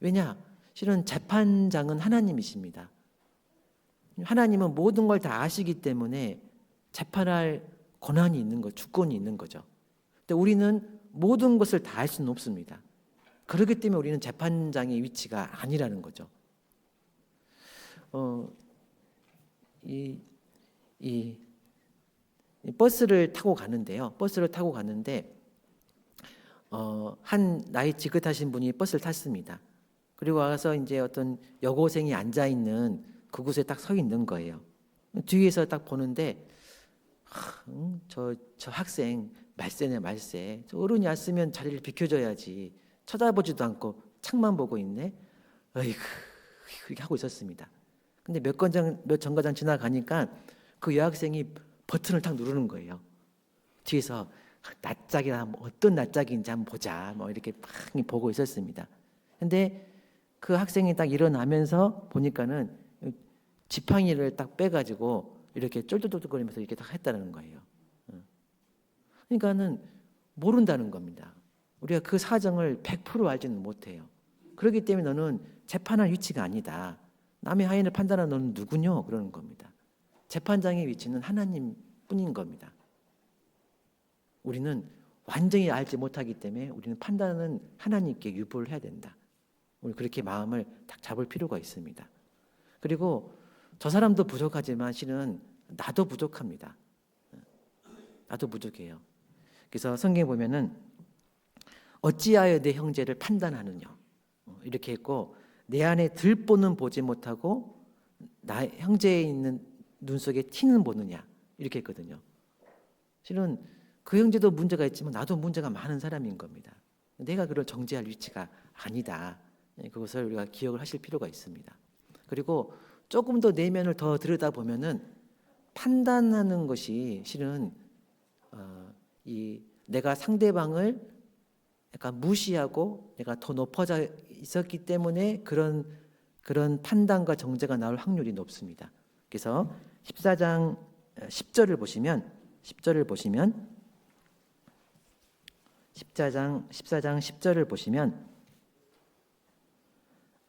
왜냐? 실은 재판장은 하나님이십니다. 하나님은 모든 걸 다 아시기 때문에 재판할 권한이 있는 거, 주권이 있는 거죠. 근데 우리는 모든 것을 다 알 수는 없습니다. 그렇기 때문에 우리는 재판장의 위치가 아니라는 거죠. 이 버스를 타고 가는데요. 버스를 타고 가는데 한 나이 지긋하신 분이 버스를 탔습니다. 그리고 와서 이제 어떤 여고생이 앉아 있는 그곳에 딱 서 있는 거예요. 뒤에서 딱 보는데 저 학생 말세네 말세. 저 어른이 왔으면 자리를 비켜줘야지. 쳐다보지도 않고 창만 보고 있네. 어이구 이렇게 하고 있었습니다. 근데 몇 정거장 지나가니까 그 여학생이 버튼을 딱 누르는 거예요. 뒤에서 낯짝이나 어떤 낯짝인지 한번 보자. 뭐 이렇게 막 보고 있었습니다. 근데 그 학생이 딱 일어나면서 보니까는 지팡이를 딱 빼가지고 이렇게 쫄쫄쫄거리면서 이렇게 딱 했다는 거예요. 그러니까는 모른다는 겁니다. 우리가 그 사정을 100% 알지는 못해요. 그렇기 때문에 너는 재판할 위치가 아니다. 남의 하인을 판단하는 너는 누구뇨? 그러는 겁니다. 재판장의 위치는 하나님뿐인 겁니다. 우리는 완전히 알지 못하기 때문에 우리는 판단은 하나님께 유보를 해야 된다. 우리 그렇게 마음을 딱 잡을 필요가 있습니다. 그리고 저 사람도 부족하지만 실은 나도 부족합니다. 나도 부족해요. 그래서 성경에 보면은 어찌하여 내 형제를 판단하느냐 이렇게 했고 내 안에 들보는 보지 못하고 나 형제에 있는 눈 속에 티는 보느냐 이렇게 했거든요. 실은 그 형제도 문제가 있지만 나도 문제가 많은 사람인 겁니다. 내가 그걸 정죄할 위치가 아니다. 그것을 우리가 기억을 하실 필요가 있습니다. 그리고 조금 더 내면을 더 들여다보면은 판단하는 것이 실은 이 내가 상대방을 약간 무시하고 내가 더 높아져 있었기 때문에 그런 판단과 정죄가 나올 확률이 높습니다. 그래서 14장 10절을 보시면 14장 10절을 보시면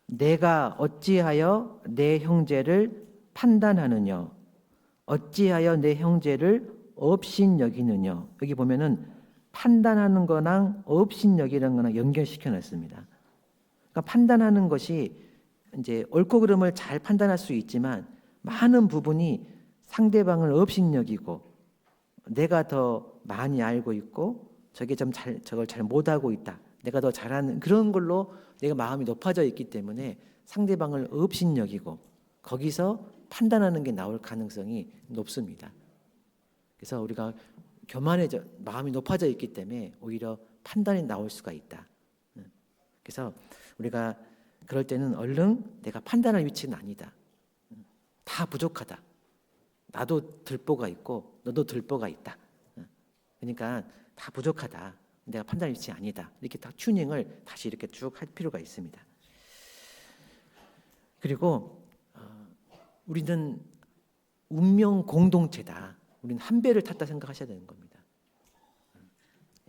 내가 어찌하여 내 형제를 판단하느냐 어찌하여 내 형제를 업신여기느냐. 여기 보면은 판단하는 거랑 업신여기라는 거랑 연결시켜 놨습니다. 그러니까 판단하는 것이 이제 옳고 그름을 잘 판단할 수 있지만 많은 부분이 상대방을 업신여기고 내가 더 많이 알고 있고 저걸 잘 못하고 있다. 내가 더 잘하는 그런 걸로 내가 마음이 높아져 있기 때문에 상대방을 업신여기고 거기서 판단하는 게 나올 가능성이 높습니다. 그래서 우리가 교만해져 마음이 높아져 있기 때문에 오히려 판단이 나올 수가 있다. 그래서 우리가 그럴 때는 얼른 내가 판단할 위치는 아니다. 다 부족하다. 나도 들보가 있고 너도 들보가 있다. 그러니까 다 부족하다. 내가 판단할 위치 아니다. 이렇게 딱 튜닝을 다시 이렇게 쭉 할 필요가 있습니다. 그리고 우리는 운명 공동체다. 우리는 한 배를 탔다 생각하셔야 되는 겁니다.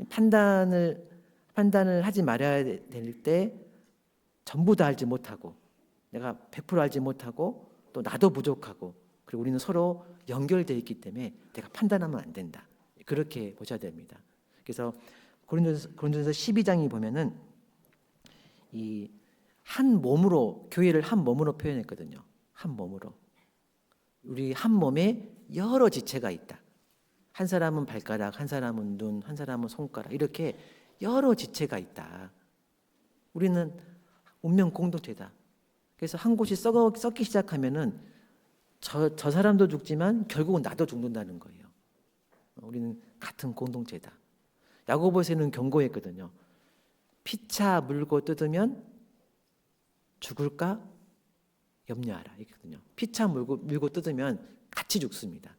판단을 하지 말아야 될 때 전부 다 알지 못하고 내가 100% 알지 못하고 또 나도 부족하고 그리고 우리는 서로 연결되어 있기 때문에 내가 판단하면 안 된다. 그렇게 보셔야 됩니다. 그래서 고린도전서 12장이 보면은 이 한 몸으로 교회를 한 몸으로 표현했거든요. 한 몸으로. 우리 한 몸에 여러 지체가 있다. 한 사람은 발가락, 한 사람은 눈, 한 사람은 손가락 이렇게 여러 지체가 있다. 우리는 운명 공동체다. 그래서 한 곳이 썩기 시작하면은 저 사람도 죽지만 결국은 나도 죽는다는 거예요. 우리는 같은 공동체다. 야고보서는 경고했거든요. 피차 물고 뜯으면 죽을까 염려하라 이거든요. 피차 물고 뜯으면 같이 죽습니다.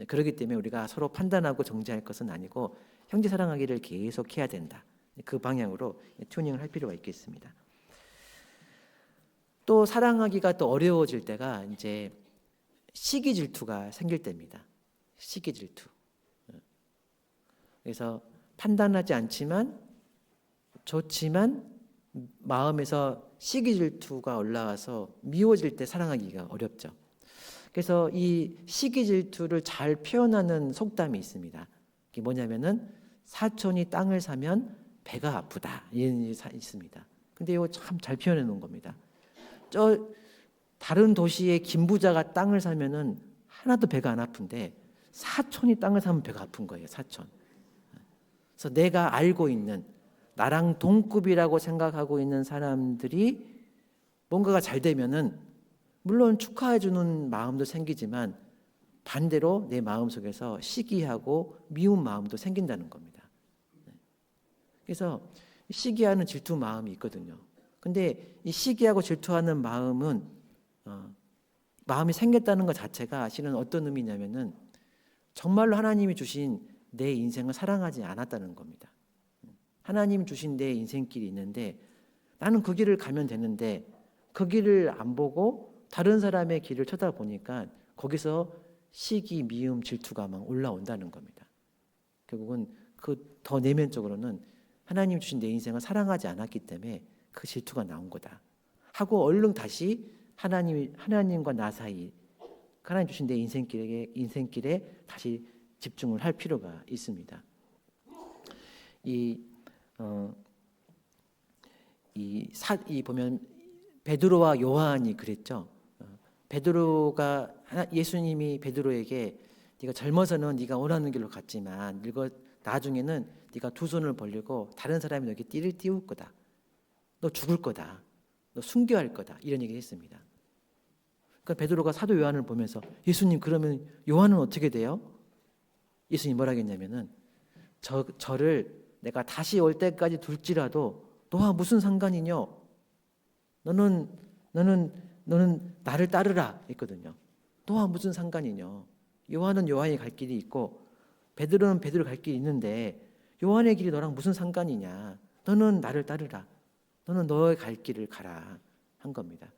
그렇기 때문에 우리가 서로 판단하고 정죄할 것은 아니고 형제 사랑하기를 계속해야 된다. 그 방향으로 튜닝을 할 필요가 있겠습니다. 또 사랑하기가 또 어려워질 때가 이제 시기 질투가 생길 때입니다. 시기 질투. 그래서 판단하지 않지만 좋지만 마음에서 시기 질투가 올라와서 미워질 때 사랑하기가 어렵죠. 그래서 이 시기 질투를 잘 표현하는 속담이 있습니다. 이게 뭐냐면은 사촌이 땅을 사면 배가 아프다 이런 일이 있습니다. 근데 이거 참 잘 표현해 놓은 겁니다. 다른 도시의 김부자가 땅을 사면은 하나도 배가 안 아픈데 사촌이 땅을 사면 배가 아픈 거예요. 사촌. 그래서 내가 알고 있는 나랑 동급이라고 생각하고 있는 사람들이 뭔가가 잘 되면은 물론 축하해 주는 마음도 생기지만 반대로 내 마음속에서 시기하고 미운 마음도 생긴다는 겁니다. 그래서 시기하는 질투 마음이 있거든요. 근데 이 시기하고 질투하는 마음은 마음이 생겼다는 것 자체가 실은 어떤 의미냐면은 정말로 하나님이 주신 내 인생을 사랑하지 않았다는 겁니다. 하나님 주신 내 인생길이 있는데 나는 그 길을 가면 되는데 그 길을 안 보고 다른 사람의 길을 쳐다보니까 거기서 시기, 미움, 질투가 막 올라온다는 겁니다. 결국은 그 더 내면적으로는 하나님 주신 내 인생을 사랑하지 않았기 때문에 그 질투가 나온 거다 하고 얼른 다시 하나님과 나 사이 하나님 주신 내 인생길에 다시 집중을 할 필요가 있습니다. 이 보면 베드로와 요한이 그랬죠. 베드로가 예수님이 베드로에게 네가 젊어서는 네가 원하는 길로 갔지만 나중에는 네가 두 손을 벌리고 다른 사람이 너에게 띠를 띄울 거다. 너 죽을 거다. 너 순교할 거다. 이런 얘기를 했습니다. 그러니까 베드로가 사도 요한을 보면서 예수님 그러면 요한은 어떻게 돼요? 예수님 뭐라 했냐면은 저를 내가 다시 올 때까지 둘지라도 너와 무슨 상관이냐? 너는 나를 따르라 했거든요. 너와 무슨 상관이냐? 요한은 요한이 갈 길이 있고 베드로는 베드로 갈 길이 있는데 요한의 길이 너랑 무슨 상관이냐? 너는 나를 따르라. 너는 너의 갈 길을 가라 한 겁니다.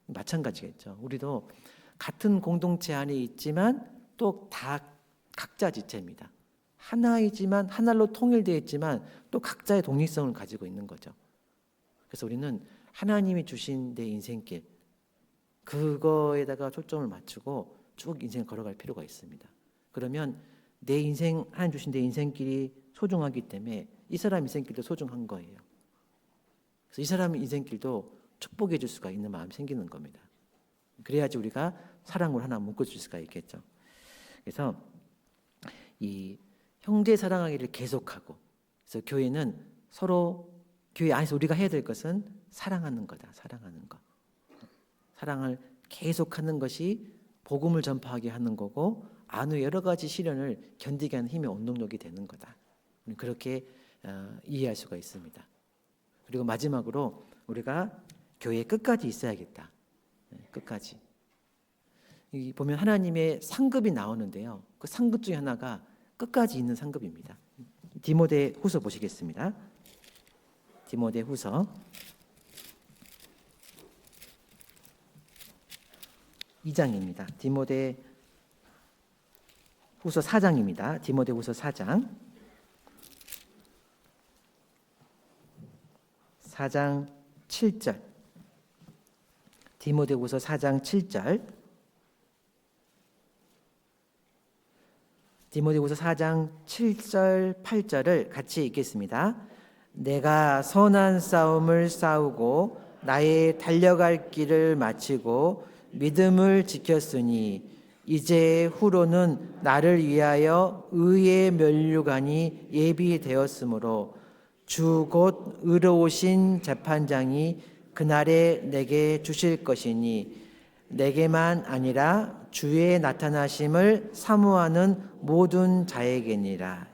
마찬가지겠죠. 우리도 같은 공동체 안에 있지만 또 다 각자 지체입니다. 하나이지만 하나로 통일되어 있지만 또 각자의 독립성을 가지고 있는 거죠. 그래서 우리는 하나님이 주신 내 인생길 그거에다가 초점을 맞추고 쭉 인생을 걸어갈 필요가 있습니다. 그러면 내 인생 하나님 주신 내 인생길이 소중하기 때문에 이 사람 인생길도 소중한 거예요. 그래서 이 사람 인생길도 축복해 줄 수가 있는 마음이 생기는 겁니다. 그래야지 우리가 사랑으로 하나 묶어줄 수가 있겠죠. 그래서 이 형제 사랑하기를 계속하고, 그래서 교회는 서로 교회 안에서 우리가 해야 될 것은 사랑하는 거다. 사랑하는 거. 사랑을 계속하는 것이 복음을 전파하게 하는 거고 안의 여러 가지 시련을 견디게 하는 힘의 원동력이 되는 거다. 그렇게 이해할 수가 있습니다. 그리고 마지막으로 우리가 교회에 끝까지 있어야겠다. 끝까지. 이 보면 하나님의 상급이 나오는데요. 그 상급 중에 하나가 끝까지 있는 상급입니다. 디모데 후서 보시겠습니다. 디모데 후서 2장입니다. 디모데 후서 4장입니다. 디모데 후서 4장 7절. 디모데 후서 4장 7절. 디모데 후서 4장 7절 8절을 같이 읽겠습니다. 내가 선한 싸움을 싸우고 나의 달려갈 길을 마치고 믿음을 지켰으니 이제 후로는 나를 위하여 의의 면류관이 예비되었으므로 주 곧 의로우신 재판장이 그날에 내게 주실 것이니 내게만 아니라 주의 나타나심을 사모하는 모든 자에게니라.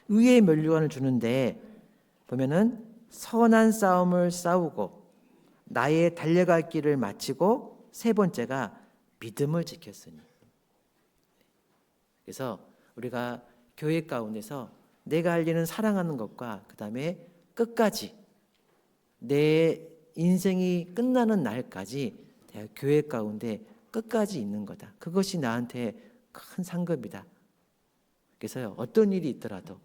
의의 면류관을 주는데 보면은 선한 싸움을 싸우고 나의 달려갈 길을 마치고 세 번째가 믿음을 지켰으니. 그래서 우리가 교회 가운데서 내가 할 일은 사랑하는 것과 그 다음에 끝까지 내 인생이 끝나는 날까지 교회 가운데 끝까지 있는 거다. 그것이 나한테 큰 상급이다. 그래서 어떤 일이 있더라도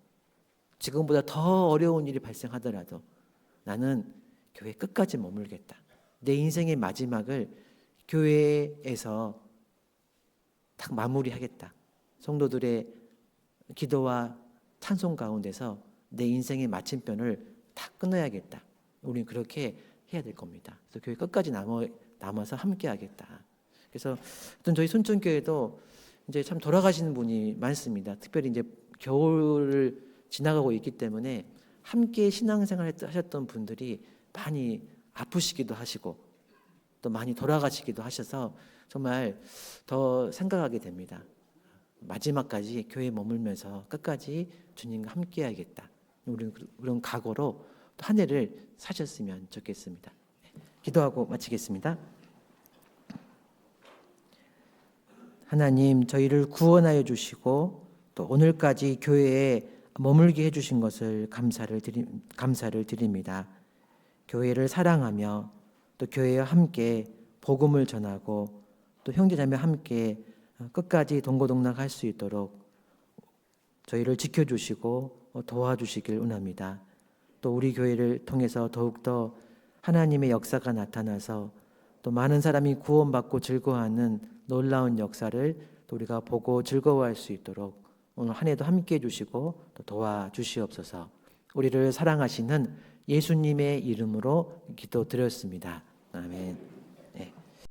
지금보다 더 어려운 일이 발생하더라도 나는 교회 끝까지 머물겠다. 내 인생의 마지막을 교회에서 딱 마무리하겠다. 성도들의 기도와 찬송 가운데서 내 인생의 마침표를 다 끊어야겠다. 우리는 그렇게 해야 될 겁니다. 그래서 교회 끝까지 남아서 함께하겠다. 그래서 어떤 저희 순천교회도 이제 참 돌아가시는 분이 많습니다. 특별히 이제 겨울을 지나가고 있기 때문에 함께 신앙생활 하셨던 분들이 많이 아프시기도 하시고 또 많이 돌아가시기도 하셔서 정말 더 생각하게 됩니다. 마지막까지 교회에 머물면서 끝까지 주님과 함께하겠다. 우리는 그런 각오로 또 한 해를 사셨으면 좋겠습니다. 기도하고 마치겠습니다. 하나님, 저희를 구원하여 주시고 또 오늘까지 교회에 머물게 해주신 것을 감사를 드립니다. 교회를 사랑하며 또 교회와 함께 복음을 전하고 또 형제자매 함께 끝까지 동고동락할 수 있도록 저희를 지켜주시고 도와주시길 원합니다. 또 우리 교회를 통해서 더욱더 하나님의 역사가 나타나서 또 많은 사람이 구원받고 즐거워하는 놀라운 역사를 또 우리가 보고 즐거워할 수 있도록 오늘 한 해도 함께 해주시고 또 도와주시옵소서. 우리를 사랑하시는 예수님의 이름으로 기도드렸습니다. 아멘.